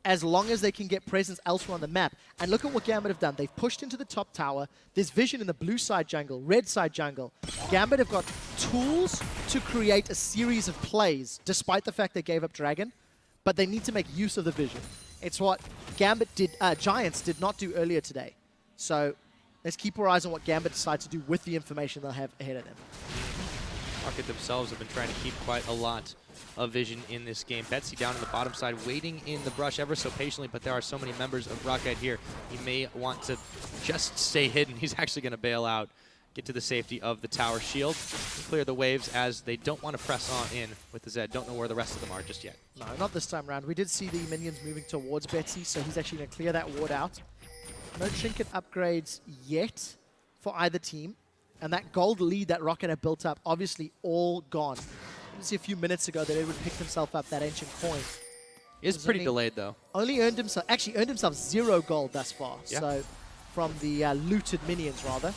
as long as they can get presence elsewhere on the map. And look at what Gambit have done. They've pushed into the top tower. There's vision in the blue side jungle, red side jungle. Gambit have got tools to create a series of plays, despite the fact they gave up Dragon, but they need to make use of the vision. It's what Gambit did, Giants did not do earlier today. So let's keep our eyes on what Gambit decides to do with the information they'll have ahead of them. ROCCAT themselves have been trying to keep quite a lot of vision in this game. Betsy down on the bottom side, waiting in the brush ever so patiently, but there are so many members of ROCCAT here. He may want to just stay hidden. He's actually going to bail out, get to the safety of the tower shield, clear the waves as they don't want to press on in with the Zed. Don't know where the rest of them are just yet. No, not this time around. We did see the minions moving towards Betsy, so he's actually going to clear that ward out. No trinket upgrades yet for either team. And that gold lead that ROCCAT had built up, obviously all gone. You see a few minutes ago that Edward picked himself up that ancient coin. It's pretty delayed, though. Only earned himself, actually earned himself 0 gold thus far. Yeah. So, from the looted minions, rather.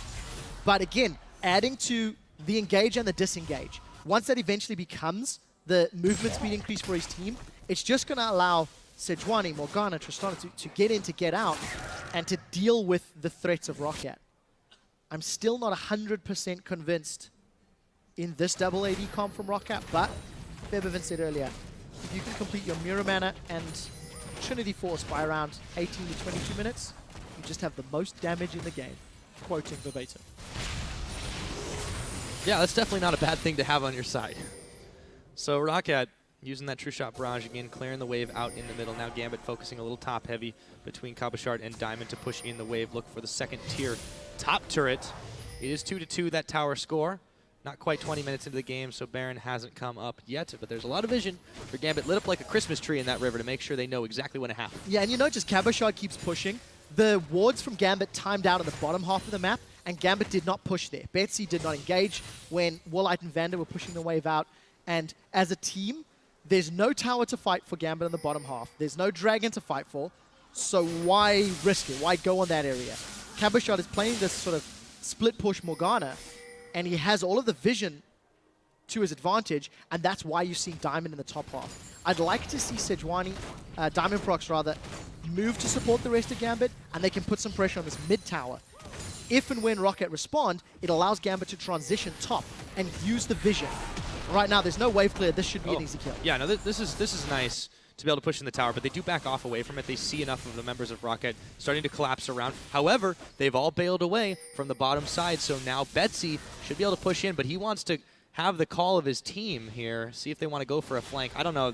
But again, adding to the engage and the disengage. Once that eventually becomes the movement speed increase for his team, it's just going to allow Sejuani, Morgana, Tristana to get in, to get out, and to deal with the threats of ROCCAT. I'm still not 100% convinced in this double AD comp from ROCCAT, but Bebevan said earlier, if you can complete your Mirror Mana and Trinity Force by around 18 to 22 minutes, you just have the most damage in the game. Quoting verbatim. Yeah, that's definitely not a bad thing to have on your side. So ROCCAT using that True Shot Barrage again, clearing the wave out in the middle. Now Gambit focusing a little top heavy between Cabochard and Diamond to push in the wave. Look for the second tier top turret. It is 2-2 that tower score. Not quite 20 minutes into the game, so Baron hasn't come up yet, but there's a lot of vision for Gambit, lit up like a Christmas tree in that river to make sure they know exactly when it happened. Yeah, and you know, just Cabochard keeps pushing. The wards from Gambit timed out on the bottom half of the map, and Gambit did not push there. Betsy did not engage when Woolite and Vander were pushing the wave out, and as a team, there's no tower to fight for Gambit in the bottom half. There's no dragon to fight for, so why risk it? Why go on that area? Cabochard is playing this sort of split push Morgana, and he has all of the vision to his advantage, and that's why you're seeing Diamond in the top half. I'd like to see Sejuani, Diamond Prox rather, move to support the rest of Gambit, and they can put some pressure on this mid tower. If and when ROCCAT respond, it allows Gambit to transition top and use the vision. Right now, there's no wave clear. This should be an easy kill. Yeah, no, this is nice to be able to push in the tower, but they do back off away from it. They see enough of the members of ROCCAT starting to collapse around. However, they've all bailed away from the bottom side, so now Betsy should be able to push in, but he wants to have the call of his team here, see if they want to go for a flank. I don't know.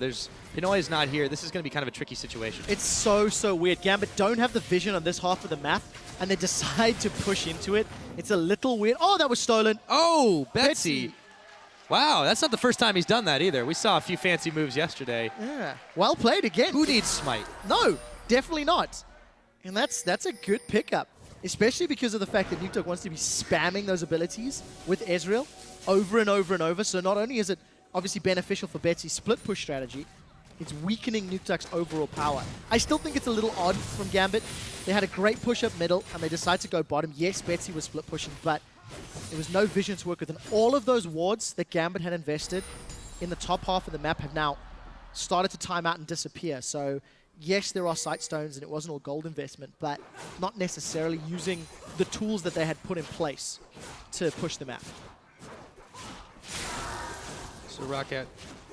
Pinoy's not here. This is going to be kind of a tricky situation. It's so weird. Gambit don't have the vision on this half of the map, and they decide to push into it. It's a little weird. Oh, that was stolen. Oh, Betsy. Wow, that's not the first time he's done that either. We saw a few fancy moves yesterday. Yeah, well played again. Who needs Smite? No, definitely not. And that's a good pickup, especially because of the fact that Nukedog wants to be spamming those abilities with Ezreal over and over and over. So not only is it obviously beneficial for Betsy's split push strategy, it's weakening Nukedog's overall power. I still think it's a little odd from Gambit. They had a great push up middle, and they decided to go bottom. Yes, Betsy was split pushing, but there was no vision to work with. And all of those wards that Gambit had invested in the top half of the map have now started to time out and disappear. So yes, there are sight stones, and it wasn't all gold investment, but not necessarily using the tools that they had put in place to push the map. So ROCCAT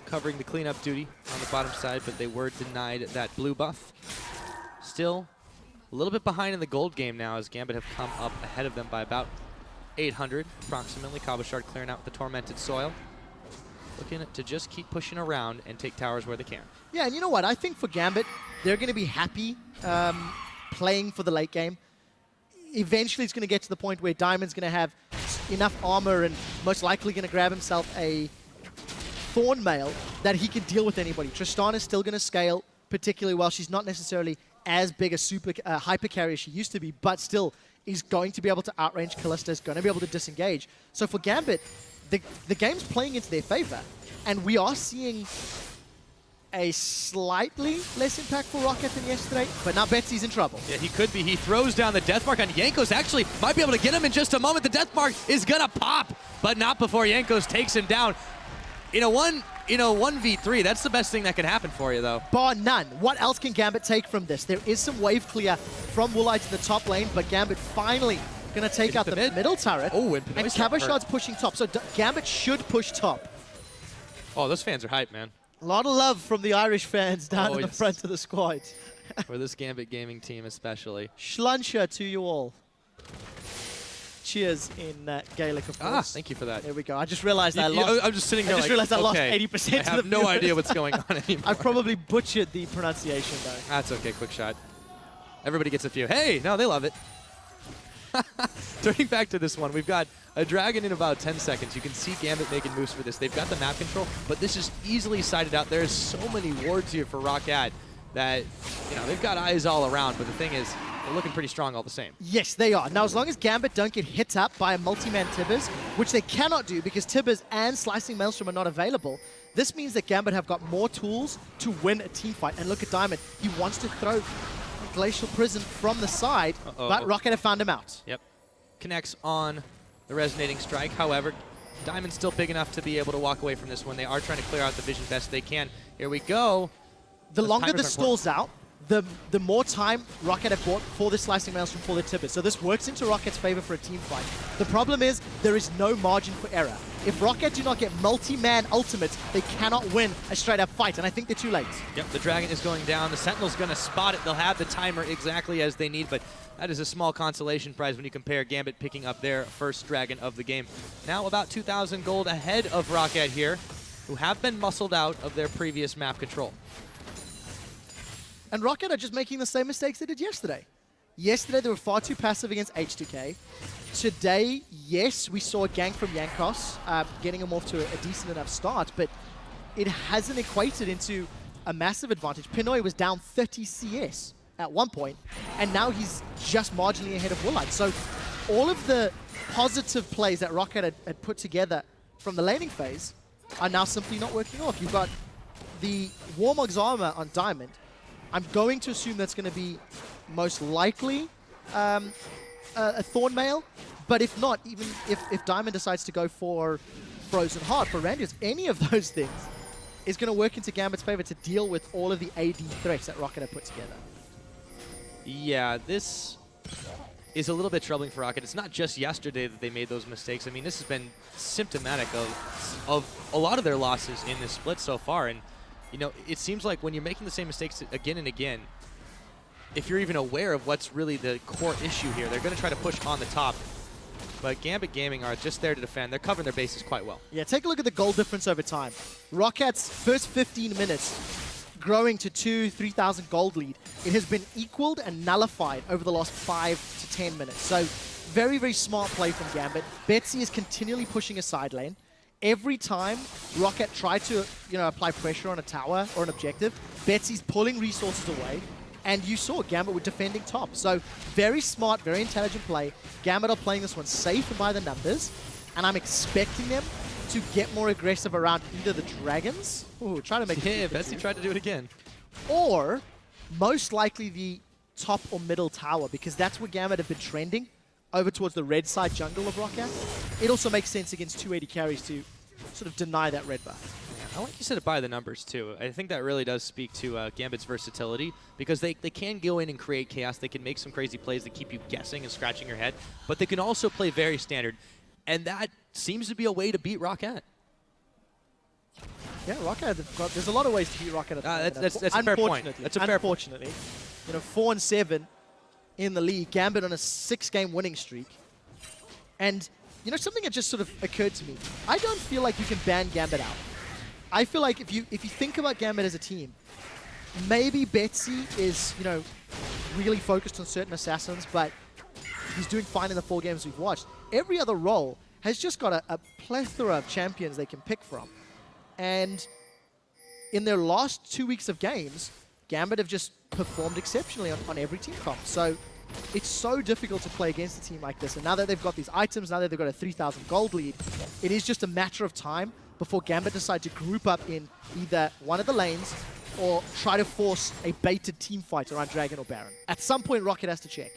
covering the cleanup duty on the bottom side, but they were denied that blue buff. Still a little bit behind in the gold game now, as Gambit have come up ahead of them by about 800 approximately. Cabochard clearing out the Tormented Soil. looking to just keep pushing around and take towers where they can. Yeah, and you know what? I think for Gambit, they're going to be happy playing for the late game. Eventually, it's going to get to the point where Diamond's going to have enough armor and most likely going to grab himself a Thorn Mail that he can deal with anybody. Tristan is still going to scale particularly well. She's not necessarily as big a super hyper carry as she used to be, but still is going to be able to outrange Kalista, is going to be able to disengage. So for Gambit, the game's playing into their favor, and we are seeing a slightly less impactful ROCCAT than yesterday, but now Betsy's in trouble. Yeah, he could be. He throws down the death mark on Jankos. Actually, might be able to get him in just a moment. The death mark is gonna pop, but not before Jankos takes him down. In a 1v3, that's the best thing that could happen for you, though. Bar none. What else can Gambit take from this? There is some wave clear from Woolite to the top lane, but Gambit finally going to take out the middle turret. Oh, and Cabashard's pushing top. So Gambit should push top. Oh, those fans are hype, man. A lot of love from the Irish fans down in the front of the squad. For this Gambit gaming team especially. Schluncher to you all. Cheers in Gaelic, of course. Ah, thank you for that. There we go. I just realized I lost. I'm just sitting here. I just realized I lost 80% I have no idea what's going on anymore. I probably butchered the pronunciation, though. That's okay. Quick shot. Everybody gets a few. Hey, no, they love it. Turning back to this one, we've got a dragon in about 10 seconds. You can see Gambit making moves for this. They've got the map control, but this is easily sighted out. There's so many wards here for ROCCAT that, you know, they've got eyes all around, but the thing is, they're looking pretty strong all the same. Yes, they are. Now, as long as Gambit don't get hit up by a multi-man Tibbers, which they cannot do because Tibbers and Slicing Maelstrom are not available, this means that Gambit have got more tools to win a team fight. And look at Diamond. He wants to throw Glacial Prison from the side, but ROCCAT have found him out. Yep. Connects on the Resonating Strike. However, Diamond's still big enough to be able to walk away from this one. They are trying to clear out the vision best they can. Here we go. The longer the stall's out, the more time ROCCAT have bought for this Slicing Maelstrom for the Tibbers. So this works into ROCCAT's favor for a team fight. The problem is there is no margin for error. If ROCCAT do not get multi-man ultimates, they cannot win a straight-up fight, and I think they're too late. Yep, the Dragon is going down. The Sentinel's going to spot it. They'll have the timer exactly as they need, but that is a small consolation prize when you compare Gambit picking up their first Dragon of the game. Now about 2,000 gold ahead of ROCCAT here, who have been muscled out of their previous map control. And ROCCAT are just making the same mistakes they did yesterday. Yesterday, they were far too passive against H2K. Today, yes, we saw a gank from Jankos, getting him off to a decent enough start, but it hasn't equated into a massive advantage. Pinoy was down 30 CS at one point, and now he's just marginally ahead of Woolite. So all of the positive plays that ROCCAT had put together from the laning phase are now simply not working off. You've got the Warmog's armor on Diamond. I'm going to assume that's going to be most likely a Thorn Mail, but if not, even if Diamond decides to go for Frozen Heart, for Randius, any of those things is going to work into Gambit's favor to deal with all of the AD threats that ROCCAT have put together. Yeah, this is a little bit troubling for ROCCAT. It's not just yesterday that they made those mistakes. I mean, this has been symptomatic of a lot of their losses in this split so far, and you know, it seems like when you're making the same mistakes again and again, if you're even aware of what's really the core issue here, they're going to try to push on the top. But Gambit Gaming are just there to defend. They're covering their bases quite well. Yeah, take a look at the goal difference over time. ROCCAT's first 15 minutes growing to 3,000 gold lead. It has been equaled and nullified over the last 5 to 10 minutes. So very, very smart play from Gambit. Betsy is continually pushing a side lane. Every time ROCCAT try to, apply pressure on a tower or an objective, Betsy's pulling resources away, and you saw Gambit were defending top. So very smart, very intelligent play. Gambit are playing this one safe and by the numbers, and I'm expecting them to get more aggressive around either the Dragons. Ooh, trying to make it. Yeah, Betsy tried to do it again. Or most likely the top or middle tower, because that's where Gambit have been trending over towards the red side jungle of ROCCAT. It also makes sense against 280 carries to sort of deny that red buff. I like you said it by the numbers, too. I think that really does speak to Gambit's versatility, because they can go in and create chaos. They can make some crazy plays that keep you guessing and scratching your head, but they can also play very standard, and that seems to be a way to beat ROCCAT. Yeah, ROCCAT, there's a lot of ways to beat ROCCAT. That's a fair point. That's a fair point. Unfortunately, 4-7 in the league, Gambit on a 6-game winning streak. And, something that just sort of occurred to me. I don't feel like you can ban Gambit out. I feel like if you think about Gambit as a team, maybe Betsy is, you know, really focused on certain assassins, but he's doing fine in the 4 games we've watched. Every other role has just got a plethora of champions they can pick from. And in their last 2 weeks of games, Gambit have just performed exceptionally on every team comp. So it's so difficult to play against a team like this. And now that they've got these items, now that they've got a 3,000 gold lead, it is just a matter of time before Gambit decide to group up in either one of the lanes or try to force a baited team fight around Dragon or Baron. At some point, ROCCAT has to check.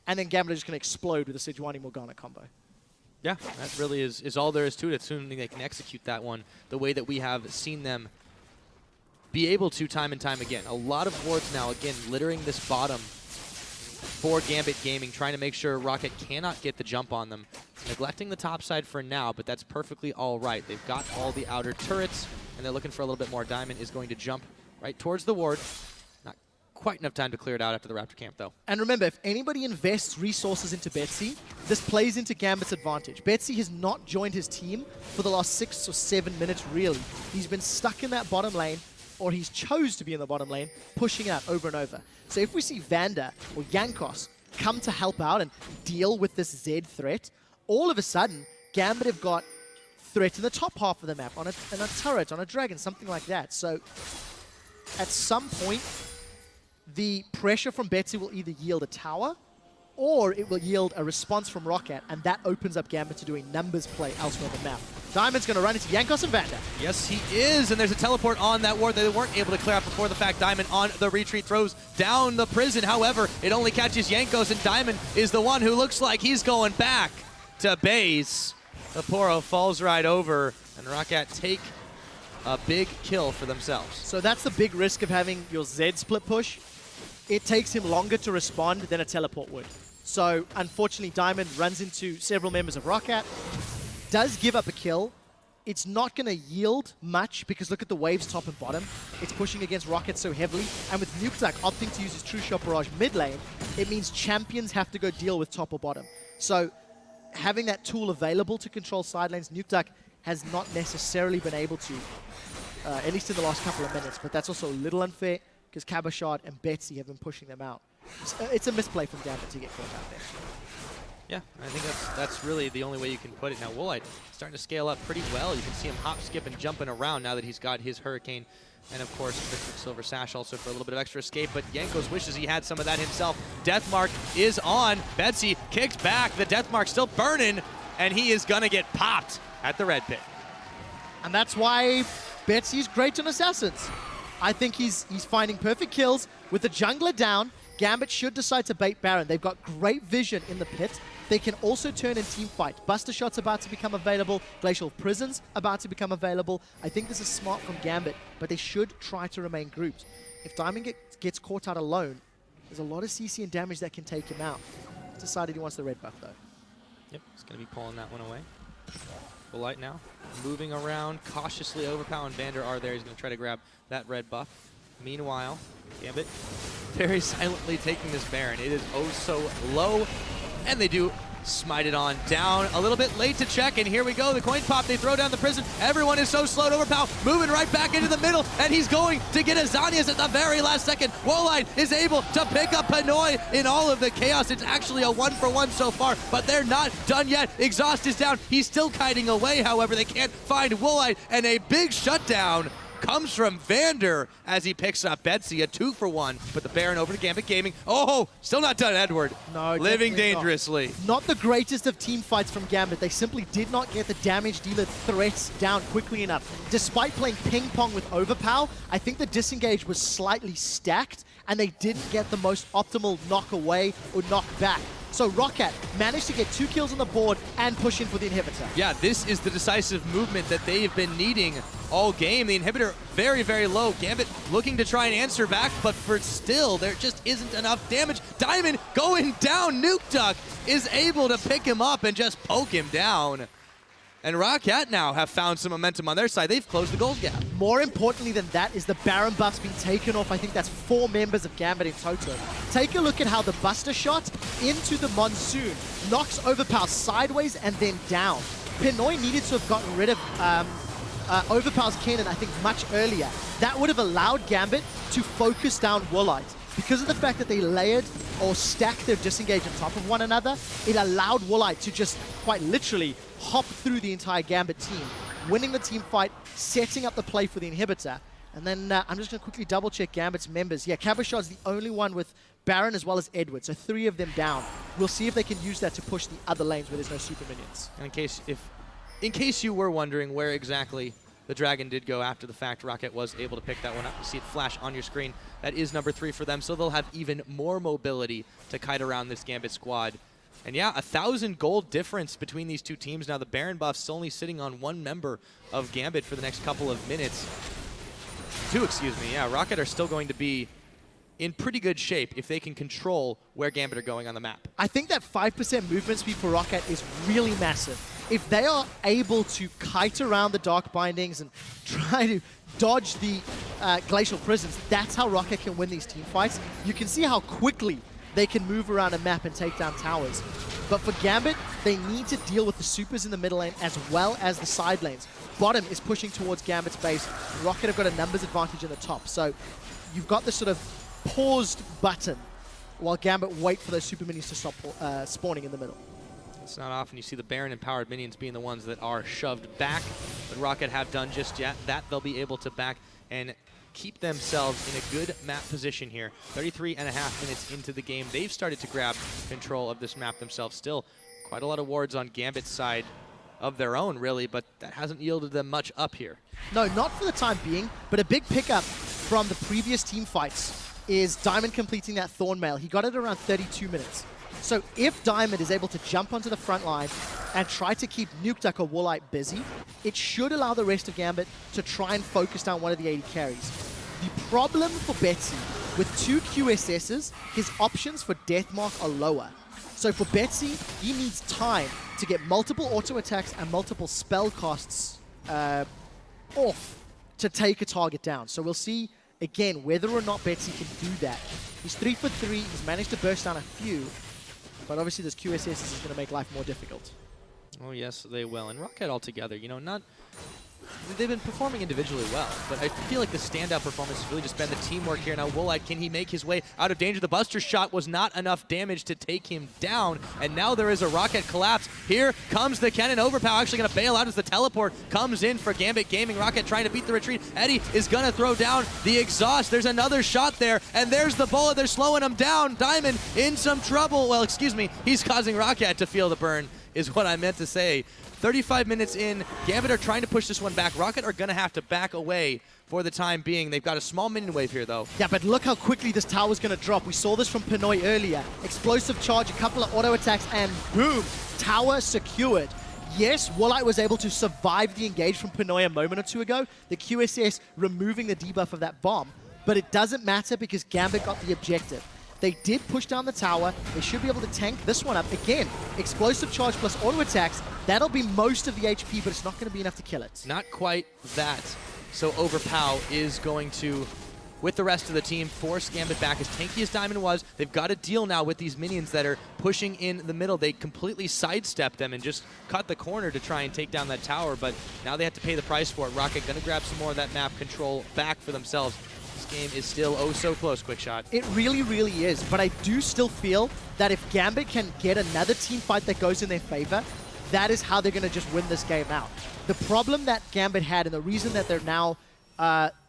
And then Gambit is just going to explode with a Sejuani Morgana combo. Yeah, that really is all there is to it, assuming they can execute that one the way that we have seen them be able to time and time again. A lot of wards now, again, littering this bottom for Gambit Gaming, trying to make sure ROCCAT cannot get the jump on them. Neglecting the top side for now, but that's perfectly all right. They've got all the outer turrets, and they're looking for a little bit more. Diamond is going to jump right towards the ward. Not quite enough time to clear it out after the Raptor camp, though. And remember, if anybody invests resources into Betsy, this plays into Gambit's advantage. Betsy has not joined his team for the last 6 or 7 minutes, really. He's been stuck in that bottom lane, or he's chose to be in the bottom lane, pushing out over and over. So if we see Vander or Jankos come to help out and deal with this Zed threat, all of a sudden, Gambit have got threat in the top half of the map, on a turret, on a dragon, something like that. So at some point, the pressure from Betsy will either yield a tower or it will yield a response from ROCCAT, and that opens up Gambit to do a numbers play elsewhere on the map. Diamond's going to run into Jankos and Vander. Yes, he is, and there's a teleport on that ward that they weren't able to clear out before the fact. Diamond on the retreat throws down the prison. However, it only catches Jankos, and Diamond is the one who looks like he's going back to base. The Poro falls right over, and ROCCAT take a big kill for themselves. So that's the big risk of having your Zed split push. It takes him longer to respond than a teleport would. So unfortunately, Diamond runs into several members of ROCCAT, does give up a kill. It's not going to yield much because look at the waves top and bottom. It's pushing against ROCCAT so heavily. And with Nukeduck opting to use his True Shot Barrage mid lane, it means champions have to go deal with top or bottom. So having that tool available to control side lanes, Nukeduck has not necessarily been able to, at least in the last couple of minutes. But that's also a little unfair because Cabashard and Betsy have been pushing them out. It's a misplay from Gambit to get caught out there. Yeah, I think that's really the only way you can put it. Now, Woolite starting to scale up pretty well. You can see him hop, skip, and jumping around now that he's got his Hurricane. And, of course, the Quicksilver Sash also for a little bit of extra escape. But Jankos wishes he had some of that himself. Deathmark is on. Betsy kicks back. The Deathmark still burning. And he is going to get popped at the red pit. And that's why Betsy's great on Assassins. I think he's finding perfect kills. With the jungler down, Gambit should decide to bait Baron. They've got great vision in the pit. They can also turn in team fight. Buster Shot's about to become available. Glacial Prison's about to become available. I think this is smart from Gambit, but they should try to remain grouped. If Diamond gets caught out alone, there's a lot of CC and damage that can take him out. He's decided he wants the red buff, though. Yep, he's going to be pulling that one away. Woolite now moving around, cautiously overpowering Vander are there. He's going to try to grab that red buff. Meanwhile, Gambit very silently taking this Baron. It is oh so low, and they do smite it on down. A little bit late to check, and here we go. The coin pop, they throw down the prison. Everyone is so slow to overpower, moving right back into the middle, and he's going to get a Zanias at the very last second. Woolite is able to pick up Pinoy in all of the chaos. It's actually a 1-for-1 so far, but they're not done yet. Exhaust is down. He's still kiting away, however. They can't find Woolite, and a big shutdown comes from Vander as he picks up Betsy, a 2-for-1. Put the Baron over to Gambit Gaming. Oh, still not done, Edward. No, living dangerously. Not the greatest of team fights from Gambit. They simply did not get the damage dealer threats down quickly enough. Despite playing ping pong with Overpower, I think the disengage was slightly stacked, and they didn't get the most optimal knock away or knock back. So ROCCAT managed to get 2 kills on the board and push in for the inhibitor. Yeah, this is the decisive movement that they've been needing all game. The inhibitor very, very low. Gambit looking to try and answer back, but for still, there just isn't enough damage. Diamond going down. Nukeduck is able to pick him up and just poke him down. And ROCCAT now have found some momentum on their side. They've closed the gold gap. More importantly than that is the Baron buff's been taken off. I think that's 4 members of Gambit in total. Take a look at how the Buster Shot into the Monsoon knocks Overpower sideways and then down. Pinoy needed to have gotten rid of overpowers Kennen, I think, much earlier, that would have allowed Gambit to focus down Woolite. Because of the fact that they layered or stacked their disengage on top of one another, it allowed Woolite to just quite literally hop through the entire Gambit team, winning the team fight, setting up the play for the inhibitor. And then I'm just going to quickly double-check Gambit's members. Yeah, Cabochard's the only one with Baron as well as Edward, so 3 of them down. We'll see if they can use that to push the other lanes where there's no super minions. And in case you were wondering where exactly the Dragon did go after the fact, ROCCAT was able to pick that one up. You see it flash on your screen. That is number 3 for them, so they'll have even more mobility to kite around this Gambit squad. And yeah, 1,000 gold difference between these two teams. Now the Baron buff's only sitting on 1 member of Gambit for the next couple of minutes. 2, excuse me. Yeah, ROCCAT are still going to be in pretty good shape if they can control where Gambit are going on the map. I think that 5% movement speed for ROCCAT is really massive. If they are able to kite around the Dark Bindings and try to dodge the Glacial Prisons, that's how ROCCAT can win these team fights. You can see how quickly they can move around a map and take down towers. But for Gambit, they need to deal with the supers in the middle lane as well as the side lanes. Bottom is pushing towards Gambit's base. ROCCAT have got a numbers advantage in the top. So you've got this sort of paused button while Gambit wait for those super minions to stop spawning in the middle. It's not often you see the Baron empowered minions being the ones that are shoved back, but ROCCAT have done just yet. That they'll be able to back and keep themselves in a good map position here. 33.5 minutes into the game. They've started to grab control of this map themselves. Still quite a lot of wards on Gambit's side of their own, really, but that hasn't yielded them much up here. No, not for the time being, but a big pickup from the previous team fights is Diamond completing that Thornmail. He got it around 32 minutes. So if Diamond is able to jump onto the front line and try to keep Nukeduck or Woolite busy, it should allow the rest of Gambit to try and focus down one of the 80 carries. The problem for Betsy, with 2 QSSs, his options for Deathmark are lower. So for Betsy, he needs time to get multiple auto attacks and multiple spell costs off to take a target down. So we'll see, again, whether or not Betsy can do that. He's 3 for 3, he's managed to burst down a few, but obviously this QSS is going to make life more difficult. Oh yes, they will. And ROCCAT altogether, you know, they've been performing individually well, but I feel like the standout performance has really just been the teamwork here. Now Woolite, can he make his way out of danger? The Buster shot was not enough damage to take him down, and now there is a ROCCAT collapse. Here comes the Kennen Overpower, actually going to bail out as the teleport comes in for Gambit Gaming. ROCCAT trying to beat the retreat. Eddie is going to throw down the exhaust. There's another shot there, and there's the bullet. They're slowing him down. Diamond in some trouble. Well, excuse me, he's causing ROCCAT to feel the burn, is what I meant to say. 35 minutes in, Gambit are trying to push this one back. ROCCAT are going to have to back away for the time being. They've got a small minion wave here, though. Yeah, but look how quickly this tower's going to drop. We saw this from Pinoy earlier. Explosive charge, a couple of auto attacks, and boom, tower secured. Yes, Woolite was able to survive the engage from Pinoy a moment or two ago, the QSS removing the debuff of that bomb, but it doesn't matter because Gambit got the objective. They did push down the tower. They should be able to tank this one up. Again, explosive charge plus auto attacks. That'll be most of the HP, but it's not going to be enough to kill it. Not quite that. So Overpow is going to, with the rest of the team, force Gambit back. As tanky as Diamond was, they've got to deal now with these minions that are pushing in the middle. They completely sidestepped them and just cut the corner to try and take down that tower, but now they have to pay the price for it. ROCCAT going to grab some more of that map control back for themselves. Game is still oh so close, Quick Shot. It really, really is, but I do still feel that if Gambit can get another team fight that goes in their favor, that is how they're going to just win this game out. The problem that Gambit had, and the reason that they're now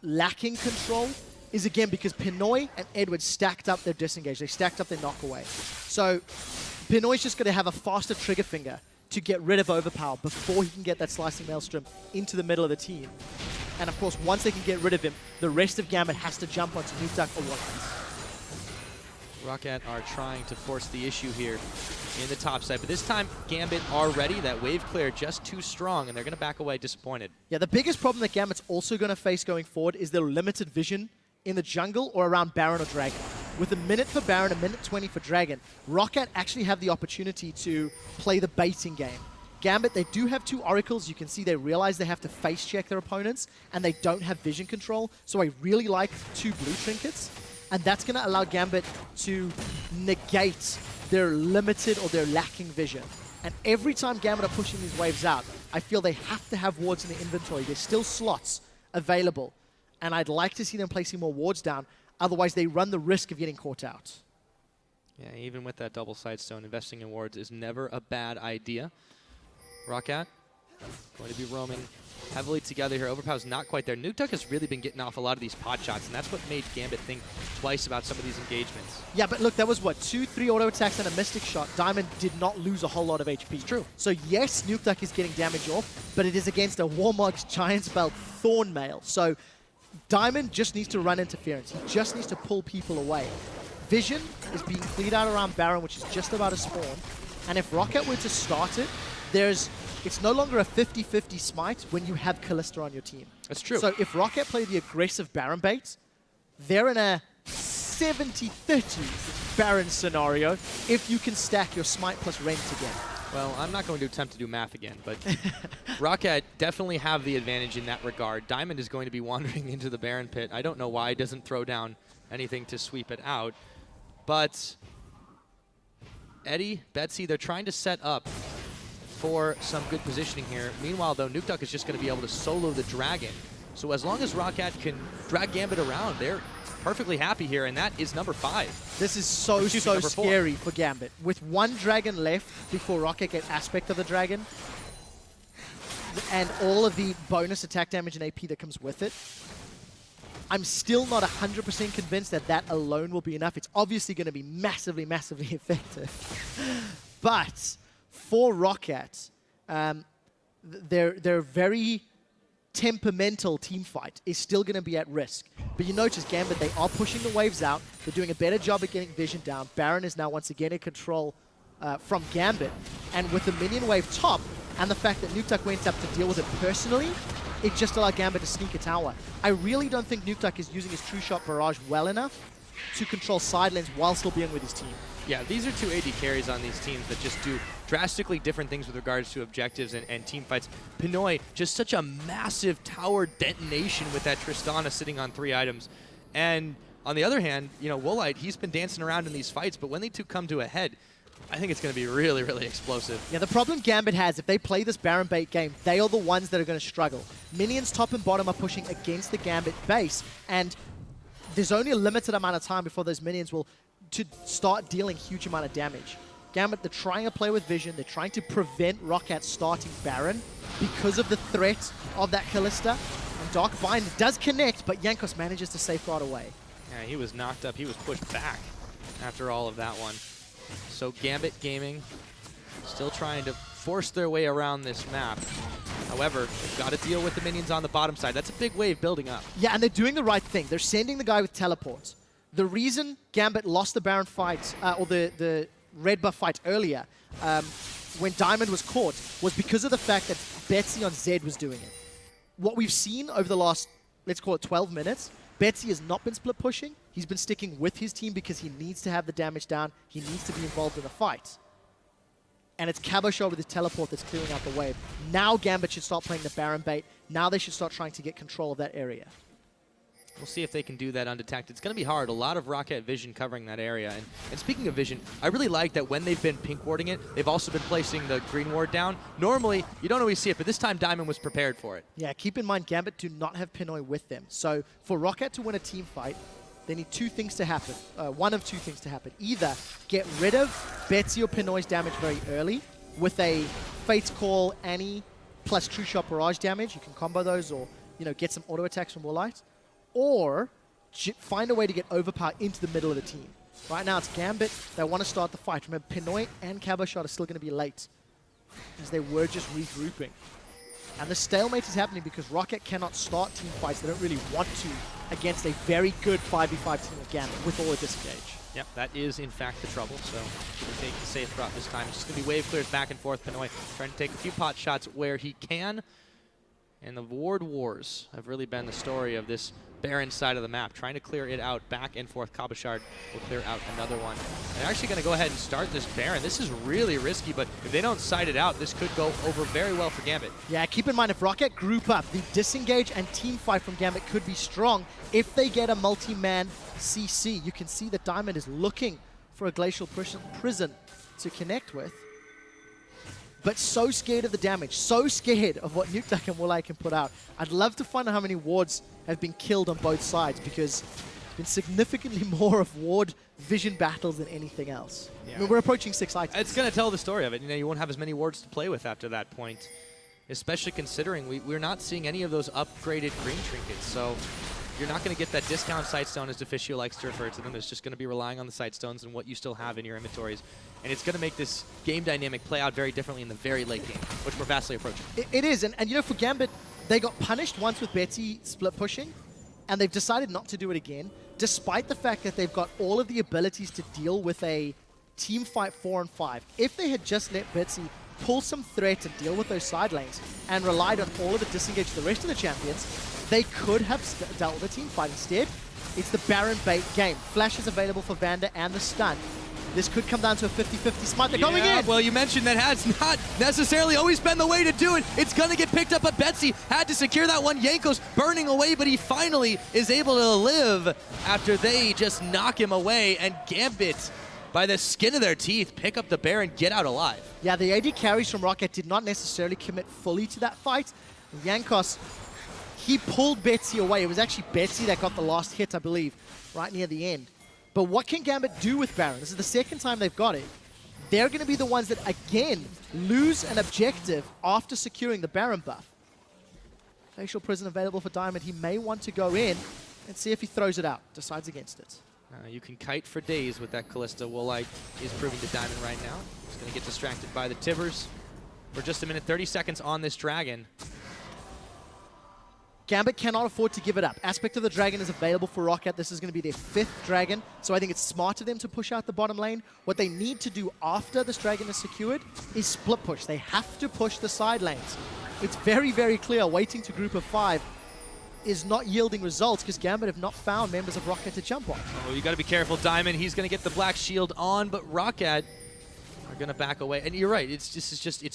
lacking control, is again because Pinoy and Edward stacked up their disengage. They stacked up their knockaway. So Pinoy's just going to have a faster trigger finger to get rid of Overpower before he can get that Slicing Maelstrom into the middle of the team. And of course, once they can get rid of him, the rest of Gambit has to jump onto Nukeduck or what. ROCCAT are trying to force the issue here in the top side, but this time Gambit are ready. That wave clear just too strong, and they're going to back away disappointed. Yeah, the biggest problem that Gambit's also going to face going forward is their limited vision in the jungle or around Baron or Dragon. With a minute for Baron, a minute 20 for Dragon, ROCCAT actually have the opportunity to play the baiting game. Gambit, they do have 2 oracles. You can see they realize they have to face check their opponents, and they don't have vision control. So I really like 2 blue trinkets, and that's going to allow Gambit to negate their limited or their lacking vision. And every time Gambit are pushing these waves out, I feel they have to have wards in the inventory. There's still slots available, and I'd like to see them placing more wards down. Otherwise, they run the risk of getting caught out. Yeah, even with that double Sightstone, investing in wards is never a bad idea. ROCCAT going to be roaming heavily together here. Overpow's not quite there. Nukeduck has really been getting off a lot of these pot shots, and that's what made Gambit think twice about some of these engagements. Yeah, but look, that was what, 2-3 auto attacks and a Mystic shot. Diamond did not lose a whole lot of HP. It's true. So yes, Nukeduck is getting damage off, but it is against a Warmog's Giant Spell Thornmail. So Diamond just needs to run interference. He just needs to pull people away. Vision is being cleared out around Baron, which is just about to spawn. And if ROCCAT were to start it, it's no longer a 50-50 smite when you have Kalista on your team. That's true. So if ROCCAT play the aggressive Baron bait, they're in a 70-30 Baron scenario if you can stack your smite plus Rend together. Well, I'm not going to attempt to do math again, but ROCCAT definitely have the advantage in that regard. Diamond is going to be wandering into the Baron pit. I don't know why he doesn't throw down anything to sweep it out. But Eddie, Betsy, they're trying to set up for some good positioning here. Meanwhile, though, Nukeduck is just going to be able to solo the Dragon. So as long as ROCCAT can drag Gambit around, they're perfectly happy here, and that is number 5. This is so scary for Gambit. With one Dragon left before ROCCAT get aspect of the Dragon, and all of the bonus attack damage and AP that comes with it, I'm still not 100% convinced that that alone will be enough. It's obviously going to be massively, massively effective. But for ROCCAT, their very temperamental team fight is still going to be at risk. But you notice Gambit, they are pushing the waves out. They're doing a better job at getting Vision down. Baron is now once again in control from Gambit. And with the minion wave top, and the fact that Nukeduck went up to deal with it personally, it just allowed Gambit to sneak a tower. I really don't think Nukeduck is using his True Shot Barrage well enough to control side lanes while still being with his team. Yeah, these are 2 AD carries on these teams that just do drastically different things with regards to objectives and team fights. Pinoy, just such a massive tower detonation with that Tristana sitting on 3 items. And on the other hand, you know, Woolite, he's been dancing around in these fights, but when they two come to a head, I think it's going to be really, really explosive. Yeah, the problem Gambit has, if they play this Baron bait game, they are the ones that are going to struggle. Minions top and bottom are pushing against the Gambit base, and there's only a limited amount of time before those minions will to start dealing huge amount of damage. Gambit, they're trying to play with Vision. They're trying to prevent ROCCAT starting Baron because of the threat of that Kalista. And Dark Bind does connect, but Jankos manages to safeguard away. Yeah, he was knocked up. He was pushed back after all of that one. So Gambit Gaming still trying to force their way around this map. However, they've got to deal with the minions on the bottom side. That's a big wave building up. Yeah, and they're doing the right thing. They're sending the guy with teleports. The reason Gambit lost the Baron fight, or the red buff fight earlier, when Diamond was caught, was because of the fact that Betsy on Zed was doing it. What we've seen over the last, let's call it 12 minutes, Betsy has not been split pushing. He's been sticking with his team because he needs to have the damage down. He needs to be involved in the fight. And it's Cabochard with his teleport that's clearing out the wave. Now Gambit should start playing the Baron bait. Now they should start trying to get control of that area. We'll see if they can do that undetected. It's going to be hard. A lot of ROCCAT Vision covering that area. And speaking of Vision, I really like that when they've been pink warding it, they've also been placing the green ward down. Normally, you don't always see it, but this time Diamond was prepared for it. Yeah, keep in mind, Gambit do not have Pinoy with them. So for ROCCAT to win a team fight, they need 2 things to happen. One of 2 things to happen. Either get rid of Betsy or Pinoy's damage very early with a Fate's Call, Annie, plus True Shot Barrage damage. You can combo those or, you know, get some auto attacks from Woolite. Or find a way to get Overpower into the middle of the team. Right now it's Gambit. They want to start the fight. Remember, Pinoy and Cabochard are still going to be late as they were just regrouping. And the stalemate is happening because ROCCAT cannot start team fights. They don't really want to against a very good 5v5 team of Gambit with all the disengage. Yep, that is in fact the trouble. So going to take the safe route this time. It's just going to be wave clears back and forth. Pinoy trying to take a few pot shots where he can. And the ward wars have really been the story of this Baron side of the map, trying to clear it out back and forth. Cabochard will clear out another one. They're actually going to go ahead and start this Baron. This is really risky, but if they don't side it out, this could go over very well for Gambit. Yeah, keep in mind, if ROCCAT group up, the disengage and team fight from Gambit could be strong if they get a multi-man CC. You can see that Diamond is looking for a Glacial Prison to connect with. but so scared of the damage, so scared of what Nukeduck and Woolite can put out. I'd love to find out how many wards have been killed on both sides, because it's been significantly more of ward vision battles than anything else. Yeah. I mean, we're approaching 6 items. It's going to tell the story of it. You know, you won't have as many wards to play with after that point, especially considering we're not seeing any of those upgraded green trinkets. So you're not going to get that discount Sightstone, as Deficio likes to refer to them. It's just going to be relying on the Sightstones and what you still have in your inventories. And it's going to make this game dynamic play out very differently in the very late game, which we're vastly approaching. It is, and you know, for Gambit, they got punished once with Betsy split pushing, and they've decided not to do it again, despite the fact that they've got all of the abilities to deal with a team fight 4 on 5. If they had just let Betsy pull some threat and deal with those side lanes and relied on all of it disengage the rest of the champions, they could have dealt with a team fight. Instead, it's the Baron bait game. Flash is available for Vander and the stun. This could come down to a 50-50 smite. They're going in! Well, you mentioned that has not necessarily always been the way to do it. It's going to get picked up, but Betsy had to secure that one. Jankos burning away, but he finally is able to live after they just knock him away. And Gambit, by the skin of their teeth, pick up the bear and get out alive. Yeah, the AD carries from ROCCAT did not necessarily commit fully to that fight. Jankos, he pulled Betsy away. It was actually Betsy that got the last hit, I believe, right near the end. But what can Gambit do with Baron? This is the second time they've got it. They're going to be the ones that, again, lose an objective after securing the Baron buff. Facial Prison available for Diamond. He may want to go in and see if he throws it out. Decides against it. You can kite for days with that Kalista. Woolite is proving to Diamond right now. He's going to get distracted by the Tivers. For just a minute, 30 seconds on this Dragon. Gambit cannot afford to give it up. Aspect of the Dragon is available for ROCCAT. This is going to be their 5th Dragon, so I think it's smart of them to push out the bottom lane. What they need to do after this Dragon is secured is split push. They have to push the side lanes. It's very, very clear waiting to group of 5 is not yielding results because Gambit have not found members of ROCCAT to jump on. Oh, you got to be careful, Diamond. He's going to get the black shield on, but ROCCAT are going to back away. And you're right, it's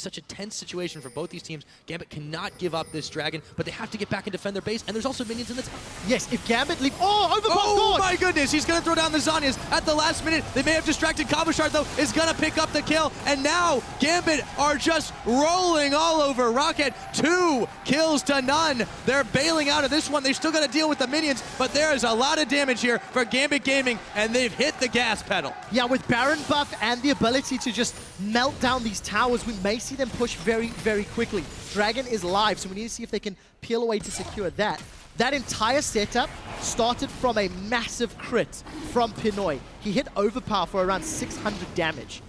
such a tense situation for both these teams. Gambit cannot give up this Dragon, but they have to get back and defend their base, and there's also minions in the top. Yes, if Gambit leave... Oh, overpass! Oh my goodness, he's going to throw down the Zhonya's at the last minute. They may have distracted Kabashard, though, is going to pick up the kill, and now Gambit are just rolling all over ROCCAT. 2 kills to none. They're bailing out of this one. They still got to deal with the minions, but there is a lot of damage here for Gambit Gaming, and they've hit the gas pedal. Yeah, with Baron buff and the ability to just melt down these towers, we may see them push very, very quickly. Dragon is live, so we need to see if they can peel away to secure that. That entire setup started from a massive crit from Pinoy. He hit Overpower for around 600 damage,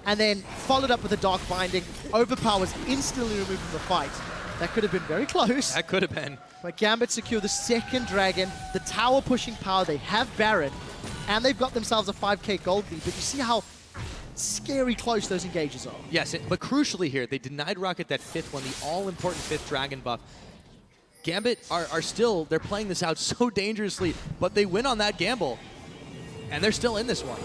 and then followed up with a Dark Binding. Overpower was instantly removed from the fight. That could have been very close. That could have been. But Gambit secure the 2nd Dragon, the tower pushing power. They have Baron, and they've got themselves a 5k gold lead, but you see how scary close those engages are. Yes, but crucially here, they denied ROCCAT that 5th one, the all-important 5th Dragon buff. Gambit are still, they're playing this out so dangerously, but they win on that gamble, and they're still in this one.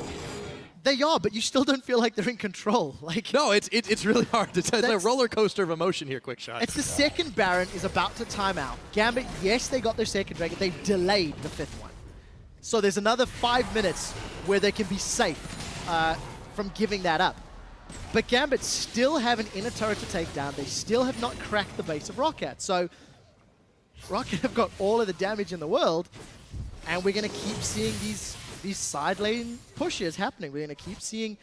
They are, but you still don't feel like they're in control. Like, no, it's really hard. It's a roller coaster of emotion here, Quick Shot. It's the 2nd Baron is about to time out. Gambit, yes, they got their 2nd Dragon. They delayed the 5th one. So there's another 5 minutes where they can be safe from giving that up. But Gambit still have an inner turret to take down. They still have not cracked the base of ROCCAT. So ROCCAT have got all of the damage in the world, and we're going to keep seeing these side lane pushes happening. We're going to keep seeing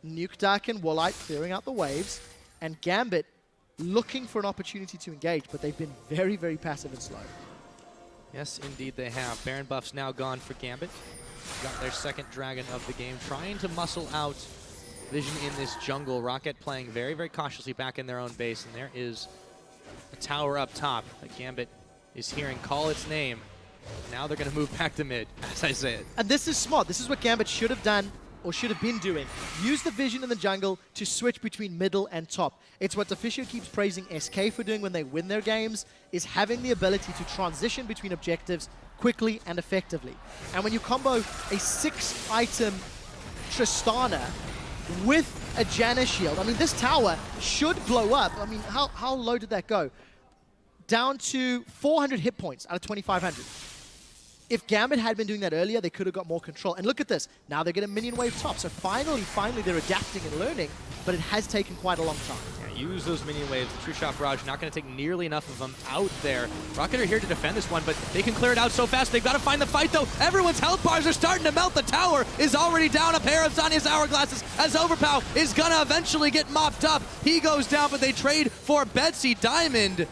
Nukeduck and Woolite clearing out the waves, and Gambit looking for an opportunity to engage, but they've been very, very passive and slow. Yes, indeed they have. Baron buff's now gone for Gambit. Got their 2nd Dragon of the game, trying to muscle out Vision in this jungle. ROCCAT playing very, very cautiously back in their own base, and there is a tower up top that Gambit is hearing call its name. Now they're going to move back to mid, as I say it. And this is smart. This is what Gambit should have done, or should have been doing. Use the Vision in the jungle to switch between middle and top. It's what Deficio keeps praising SK for doing when they win their games, is having the ability to transition between objectives quickly and effectively. And when you combo a 6-item Tristana with a Janna shield, I mean, this tower should blow up. I mean, how low did that go? Down to 400 hit points out of 2,500. if Gambit had been doing that earlier, they could have got more control. And look at this. Now they get a minion wave top. So finally, they're adapting and learning, but it has taken quite a long time. Yeah, use those minion waves. The True Shot Barrage not going to take nearly enough of them out there. ROCCAT are here to defend this one, but they can clear it out so fast. They've got to find the fight, though. Everyone's health bars are starting to melt. The tower is already down. A pair of Zanya's hourglasses as Overpow is going to eventually get mopped up. He goes down, but they trade for Betsy. Diamond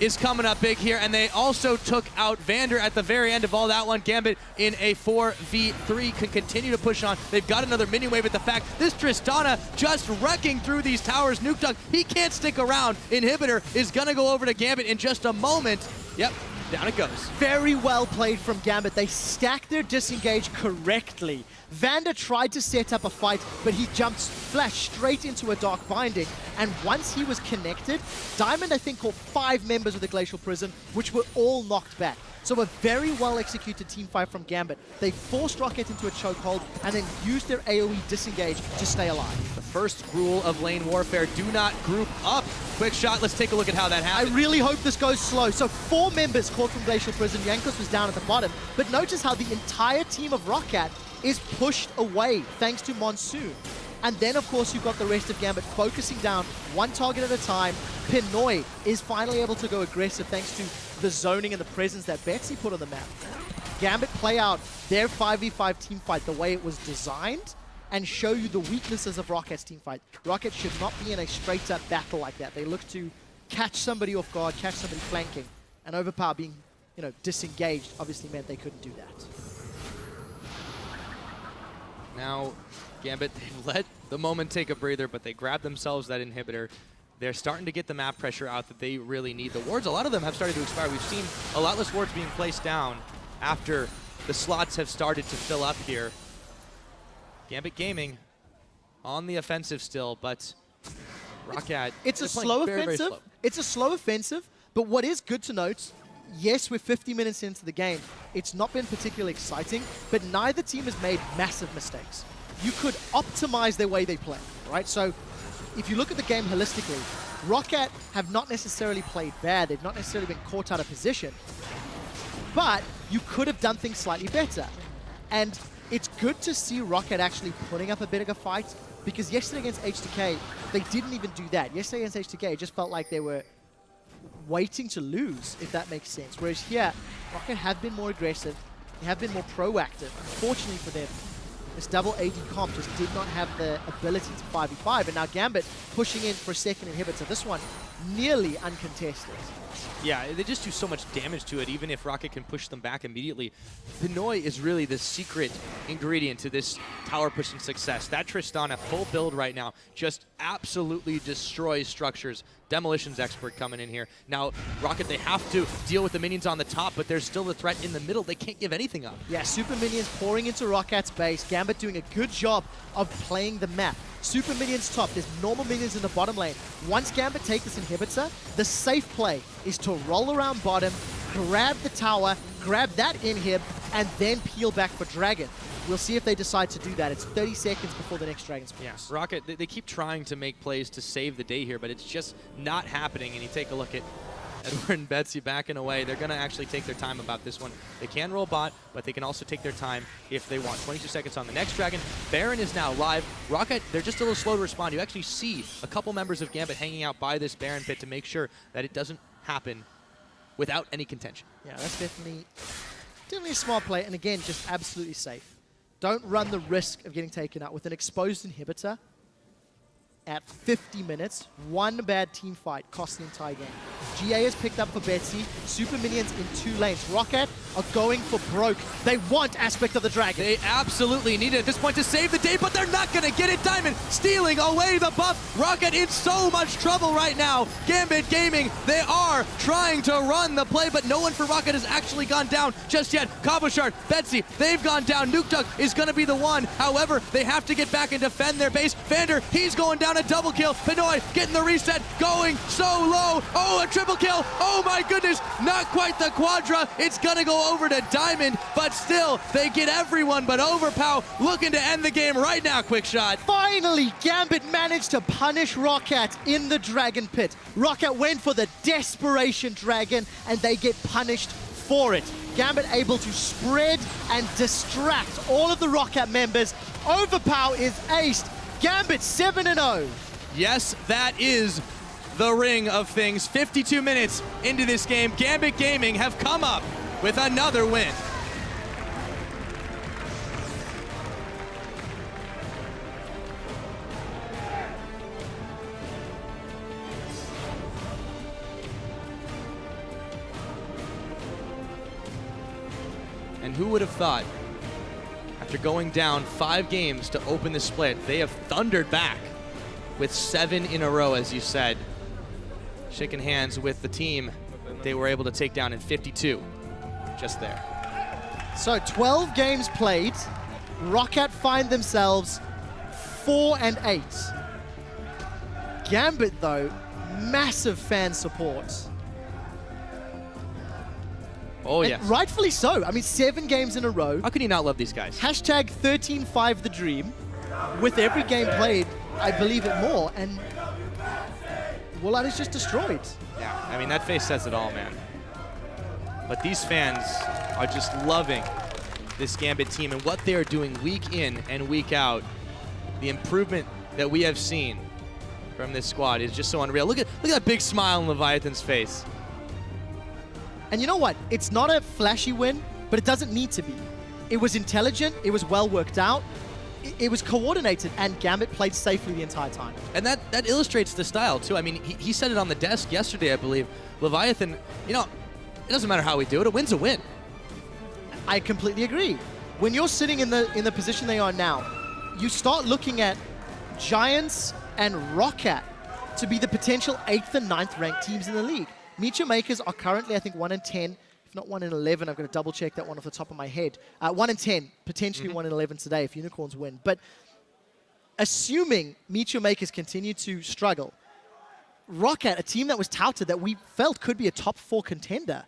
is coming up big here, and they also took out Vander at the very end of all that one. Gambit in a 4v3 can continue to push on. They've got another mini wave at the fact. This Tristana just wrecking through these towers. Nukeduck, he can't stick around. Inhibitor is gonna go over to Gambit in just a moment. Yep, down it goes. Very well played from Gambit. They stacked their disengage correctly. Vander tried to set up a fight, but he jumped flash straight into a Dark Binding. And once he was connected, Diamond, I think, caught 5 members of the Glacial Prison, which were all knocked back. So a very well-executed team fight from Gambit. They forced ROCCAT into a chokehold and then used their AoE disengage to stay alive. The first rule of lane warfare, do not group up. Quick shot, let's take a look at how that I happened. really hope this goes slow. So 4 members caught from Glacial Prison. Jankos was down at the bottom. But notice how the entire team of ROCCAT is pushed away thanks to Monsoon. And then, of course, you've got the rest of Gambit focusing down one target at a time. Pinoy is finally able to go aggressive thanks to the zoning and the presence that Betsy put on the map. Gambit play out their 5v5 team fight the way it was designed and show you the weaknesses of ROCCAT's team fight. ROCCAT should not be in a straight-up battle like that. They look to catch somebody off guard, catch somebody flanking, and Overpower being, disengaged obviously meant they couldn't do that. Now, Gambit, they've let the moment take a breather, but they grab themselves that inhibitor. They're starting to get the map pressure out that they really need. The wards, a lot of them have started to expire. We've seen a lot less wards being placed down after the slots have started to fill up here. Gambit Gaming on the offensive still, but ROCCAT, It's a slow offensive. It's a slow offensive, but what is good to note, yes, we're 50 minutes into the game. It's not been particularly exciting, but neither team has made massive mistakes. You could optimize their way they play, right? So if you look at the game holistically, ROCCAT have not necessarily played bad. They've not necessarily been caught out of position, but you could have done things slightly better. And it's good to see ROCCAT actually putting up a bit of a fight, because yesterday against H2K, they didn't even do that. Yesterday against H2K, it just felt like they were waiting to lose, if that makes sense. Whereas here, ROCCAT have been more aggressive, they have been more proactive. Unfortunately for them, this double AD comp just did not have the ability to 5v5, and now Gambit pushing in for a second inhibitor. This one nearly uncontested. Yeah, they just do so much damage to it, even if ROCCAT can push them back immediately. Pinoy is really the secret ingredient to this tower pushing success. That Tristana full build right now just absolutely destroys structures. Demolitions expert coming in here. Now, ROCCAT, they have to deal with the minions on the top, but there's still the threat in the middle. They can't give anything up. Yeah, super minions pouring into ROCCAT's base. Gambit doing a good job of playing the map. Super minions top, there's normal minions in the bottom lane. Once Gambit take this inhibitor, the safe play is to roll around bottom, grab the tower, grab that inhib, and then peel back for Dragon. We'll see if they decide to do that. It's 30 seconds before the next Dragon's Pulse. Yes, ROCCAT, they keep trying to make plays to save the day here, but it's just not happening. And you take a look at Edward and Betsy backing away. They're going to actually take their time about this one. They can roll bot, but they can also take their time if they want. 22 seconds on the next Dragon. Baron is now live. ROCCAT, they're just a little slow to respond. You actually see a couple members of Gambit hanging out by this Baron pit to make sure that it doesn't happen without any contention. Yeah, that's definitely a smart play, and again, just absolutely safe. Don't run the risk of getting taken out with an exposed inhibitor at 50 minutes. One bad team fight costs the entire game. GA has picked up for Betsy. Super minions in 2 lanes. ROCCAT are going for broke. They want Aspect of the Dragon. They absolutely need it at this point to save the day, but they're not going to get it. Diamond stealing away the buff. ROCCAT in so much trouble right now. Gambit Gaming, they are trying to run the play, but no one for ROCCAT has actually gone down just yet. Cabochard, Betsy, they've gone down. Nukeduck is going to be the one. However, they have to get back and defend their base. Vander, he's going down a double kill. Pinoy getting the reset, going so low. Oh, a triple kill. Oh my goodness, not quite the quadra. It's gonna go over to Diamond, but still, they get everyone but Overpow looking to end the game right now. Quick shot. Finally, Gambit managed to punish ROCCAT in the Dragon Pit. ROCCAT went for the Desperation Dragon, and they get punished for it. Gambit able to spread and distract all of the ROCCAT members. Overpower is aced. Gambit 7-0. Yes, that is the ring of things. 52 minutes into this game, Gambit Gaming have come up with another win. And who would have thought, after going down 5 games to open the split, they have thundered back with 7 in a row, as you said. Shaking hands with the team they were able to take down in 52, just there. So 12 games played, ROCCAT find themselves 4-8. Gambit, though, massive fan support. Oh, And yes. rightfully so. I mean, 7 games in a row. How can you not love these guys? Hashtag 13-5 the dream. With every game played, I believe it more. And Woolite is just destroyed. Yeah, I mean, that face says it all, man. But these fans are just loving this Gambit team and what they are doing week in and week out. The improvement that we have seen from this squad is just so unreal. Look at that big smile on Leviathan's face. And you know what? It's not a flashy win, but it doesn't need to be. It was intelligent. It was well worked out. It was coordinated, and Gambit played safely the entire time. And that illustrates the style, too. I mean, he said it on the desk yesterday, I believe. Leviathan, you know, it doesn't matter how we do it. A win's a win. I completely agree. When you're sitting in the position they are now, you start looking at Giants and ROCCAT to be the potential 8th and 9th ranked teams in the league. Meet Your Makers are currently, I think, 1-10, if not 1-11. I've got to double check that one off the top of my head. 1-10, potentially 1-11 today if Unicorns win. But assuming Meet Your Makers continue to struggle, ROCCAT, a team that was touted that we felt could be a top 4 contender,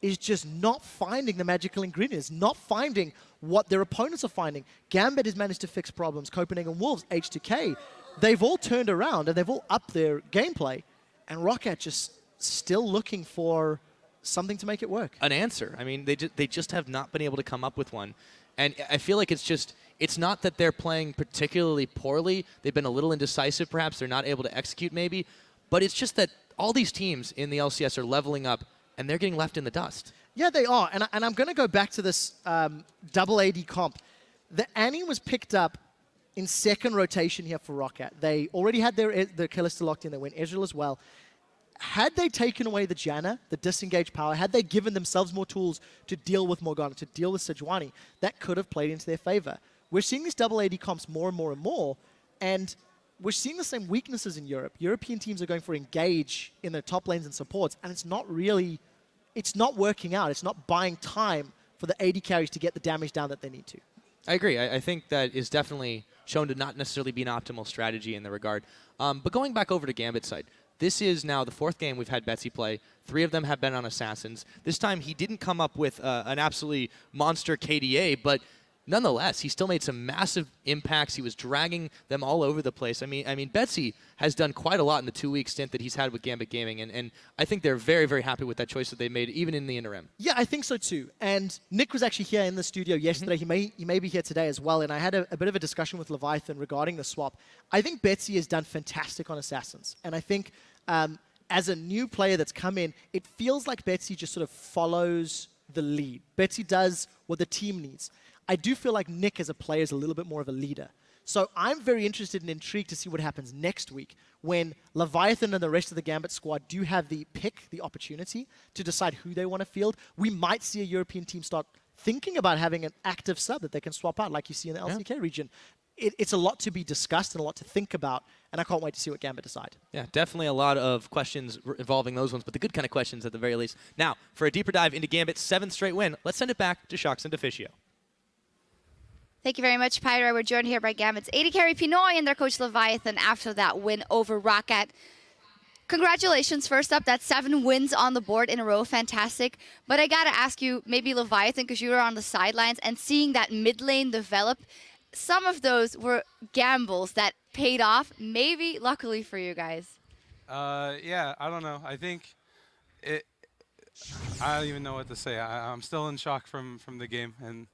is just not finding the magical ingredients, not finding what their opponents are finding. Gambit has managed to fix problems. Copenhagen Wolves, H2K, they've all turned around and they've all upped their gameplay. And ROCCAT just still looking for something to make it work. An answer. I mean, they just have not been able to come up with one. And I feel like it's not that they're playing particularly poorly. They've been a little indecisive, perhaps. They're not able to execute, maybe. But it's just that all these teams in the LCS are leveling up, and they're getting left in the dust. Yeah, they are. And I'm going to go back to this double AD comp. The Annie was picked up in 2nd rotation here for ROCCAT. They already had their Kalista locked in. They went Ezreal as well. Had they taken away the Janna, the disengaged power, had they given themselves more tools to deal with Morgana, to deal with Sejuani, that could have played into their favor. We're seeing these double AD comps more and more and more, and we're seeing the same weaknesses in Europe. European teams are going for engage in their top lanes and supports, and it's not working out. It's not buying time for the AD carries to get the damage down that they need to. I agree. I think that is definitely shown to not necessarily be an optimal strategy in the regard. But going back over to Gambit's side, this is now the 4th game we've had Betsy play. 3 of them have been on Assassins. This time he didn't come up with an absolutely monster KDA, but nonetheless, he still made some massive impacts. He was dragging them all over the place. I mean, Betsy has done quite a lot in the 2-week stint that he's had with Gambit Gaming, and I think they're very, very happy with that choice that they made, even in the interim. Yeah, I think so too. And Nick was actually here in the studio yesterday. He may be here today as well, and I had a bit of a discussion with Leviathan regarding the swap. I think Betsy has done fantastic on Assassins, and I think as a new player that's come in, it feels like Betsy just sort of follows the lead. Betsy does what the team needs. I do feel like Nick as a player is a little bit more of a leader. So I'm very interested and intrigued to see what happens next week when Leviathan and the rest of the Gambit squad do have the opportunity to decide who they want to field. We might see a European team start thinking about having an active sub that they can swap out like you see in the LCK region. It's a lot to be discussed and a lot to think about, and I can't wait to see what Gambit decide. Yeah, definitely a lot of questions involving those ones, but the good kind of questions at the very least. Now, for a deeper dive into Gambit's 7th straight win, let's send it back to Shocks and Deficio. Thank you very much, Pyra. We're joined here by Gambit's AD carry Pinoy and their coach Leviathan after that win over ROCCAT. Congratulations, first up. That's 7 wins on the board in a row. Fantastic. But I got to ask you, maybe Leviathan, because you were on the sidelines and seeing that mid lane develop, some of those were gambles that paid off, maybe luckily for you guys. Yeah, I don't know. I think I don't even know what to say. I'm still in shock from the game. And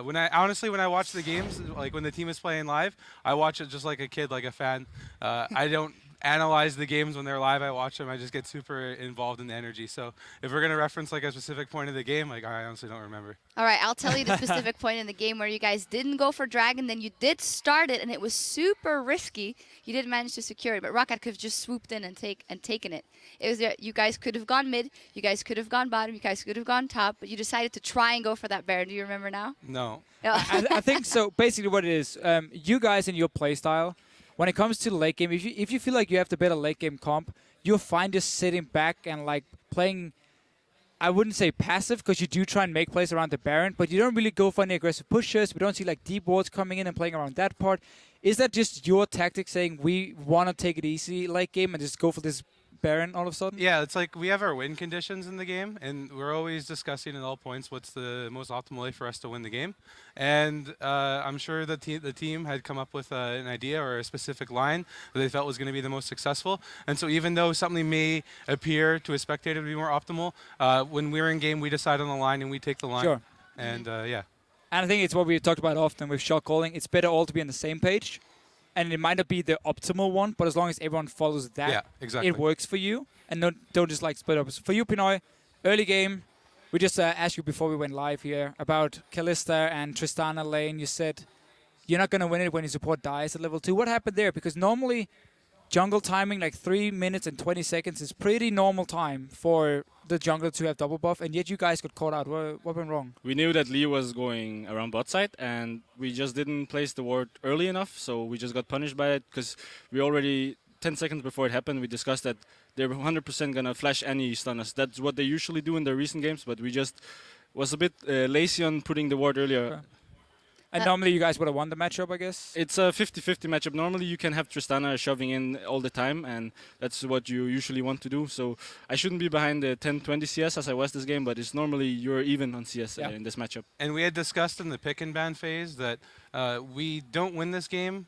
when I watch the games, like when the team is playing live, I watch it just like a kid, like a fan. I don't analyze the games when they're live. I watch them. I just get super involved in the energy. So if we're gonna reference like a specific point of the game, like I honestly don't remember. All right, I'll tell you the specific point in the game where you guys didn't go for Dragon, then you did start it, and it was super risky. You did manage to secure it, but ROCCAT could have just swooped in and taken it. It was you guys could have gone mid, you guys could have gone bottom, you guys could have gone top, but you decided to try and go for that Baron. Do you remember now? No. I think so. Basically, what it is, you guys and your playstyle, when it comes to the late game, if you feel like you have the better late game comp, you'll find just sitting back and like playing. I wouldn't say passive, because you do try and make plays around the Baron, but you don't really go for any aggressive pushes. We don't see like deep wards coming in and playing around that part. Is that just your tactic saying we want to take it easy late game and just go for this Baron all of a sudden? Yeah, it's like we have our win conditions in the game, and we're always discussing at all points what's the most optimal way for us to win the game. And I'm sure the team had come up with an idea or a specific line that they felt was going to be the most successful. And so even though something may appear to a spectator to be more optimal, when we're in game, we decide on the line and we take the line. Sure. And yeah. And I think it's what we talked about often with shot calling. It's better all to be on the same page. And it might not be the optimal one, but as long as everyone follows that, yeah, exactly. it works for you. And don't just like split up. So for you, Pinoy, early game, we just asked you before we went live here about Kalista and Tristana lane. You said you're not going to win it when your support dies at level 2. What happened there? Because normally jungle timing, like 3 minutes and 20 seconds, is pretty normal time for the jungler to have double buff, and yet you guys got caught out. What went wrong? We knew that Lee was going around bot side, and we just didn't place the ward early enough, so we just got punished by it, because we already, 10 seconds before it happened, we discussed that they're 100% going to flash any stun us. That's what they usually do in their recent games, but we just was a bit lazy on putting the ward earlier. Okay. And normally you guys would have won the matchup, I guess? It's a 50-50 matchup. Normally you can have Tristana shoving in all the time, and that's what you usually want to do. So I shouldn't be behind the 10-20 CS as I was this game, but it's normally you're even on CS in this matchup. And we had discussed in the pick and ban phase that we don't win this game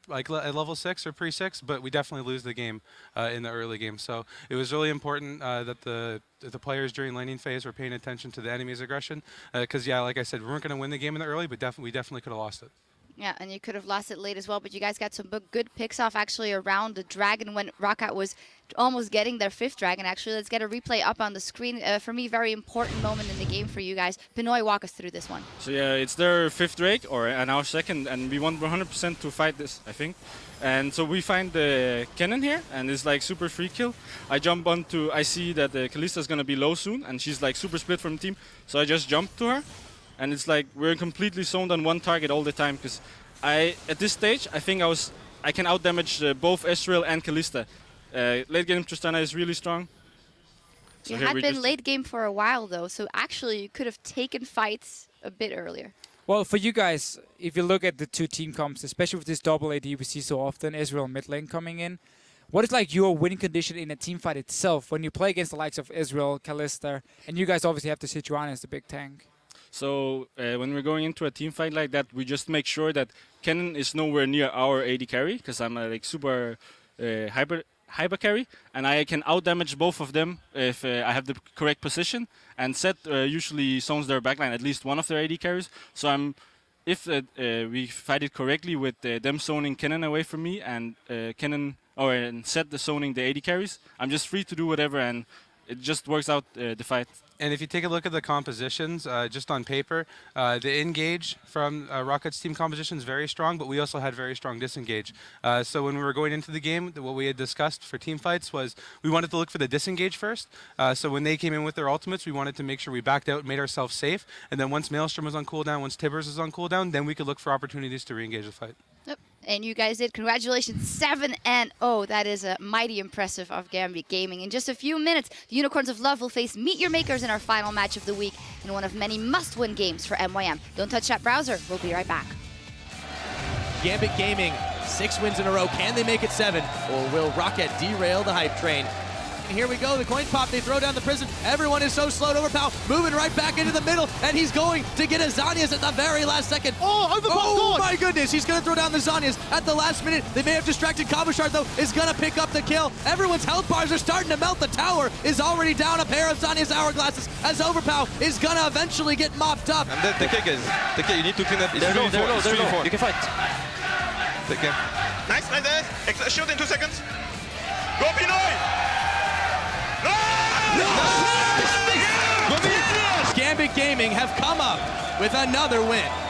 like at level 6 or pre-6, but we definitely lose the game in the early game. So it was really important that the players during laning phase were paying attention to the enemy's aggression, because yeah, like I said, we weren't going to win the game in the early, but we definitely could have lost it. Yeah, and you could have lost it late as well, but you guys got some good picks off actually around the Dragon when ROCCAT was almost getting their 5th Dragon. Actually, let's get a replay up on the screen. For me, very important moment in the game for you guys. Pinoy, walk us through this one. So yeah, it's their 5th Drake, and our 2nd, and we want 100% to fight this, I think. And so we find the cannon here, and it's like super free kill. I jump onto, I see that Kalista is going to be low soon, and she's like super split from the team. So I just jump to her. And it's like we're completely zoned on one target all the time, because at this stage, I think I can outdamage both Ezreal and Kalista. Late game Tristana is really strong. So you had been late game for a while though, so actually you could have taken fights a bit earlier. Well, for you guys, if you look at the 2 team comps, especially with this double AD we see so often, Ezreal mid lane coming in, what is like your winning condition in a team fight itself when you play against the likes of Ezreal, Kalista, and you guys obviously have the Sejuani as the big tank? So when we're going into a team fight like that, we just make sure that Kennen is nowhere near our AD carry, because I'm like super hyper carry, and I can outdamage both of them if I have the correct position. And Set usually zones their backline, at least one of their AD carries. So if we fight it correctly with them zoning Kennen away from me and and Set the zoning the AD carries, I'm just free to do whatever, and it just works out the fight. And if you take a look at the compositions, just on paper, the engage from ROCCAT's team composition is very strong, but we also had very strong disengage. So when we were going into the game, what we had discussed for team fights was we wanted to look for the disengage first. So when they came in with their ultimates, we wanted to make sure we backed out, made ourselves safe, and then once Maelstrom was on cooldown, once Tibbers was on cooldown, then we could look for opportunities to re-engage the fight. Yep. And you guys did. Congratulations, 7-0. That is mighty impressive of Gambit Gaming. In just a few minutes, the Unicorns of Love will face Meet Your Makers in our final match of the week in one of many must-win games for MYM. Don't touch that browser. We'll be right back. Gambit Gaming, 6 wins in a row. Can they make it 7, or will ROCCAT derail the hype train? And here we go, the coin pop, they throw down the prison. Everyone is so slow to overpower, moving right back into the middle, and he's going to get a Zhonya's at the very last second. Oh, overpower! Oh my goodness, he's gonna throw down the Zhonya's at the last minute. They may have distracted Kabushard though, is gonna pick up the kill. Everyone's health bars are starting to melt. The tower is already down a pair of Zhonya's hourglasses as Overpow is gonna eventually get mopped up. And then take care, guys. Take care, you need to clean up. It's 3v4. You can fight. Take care. Nice, nice. Shield in 2 seconds. Go Pinoy! Gambit Gaming have come up with another win.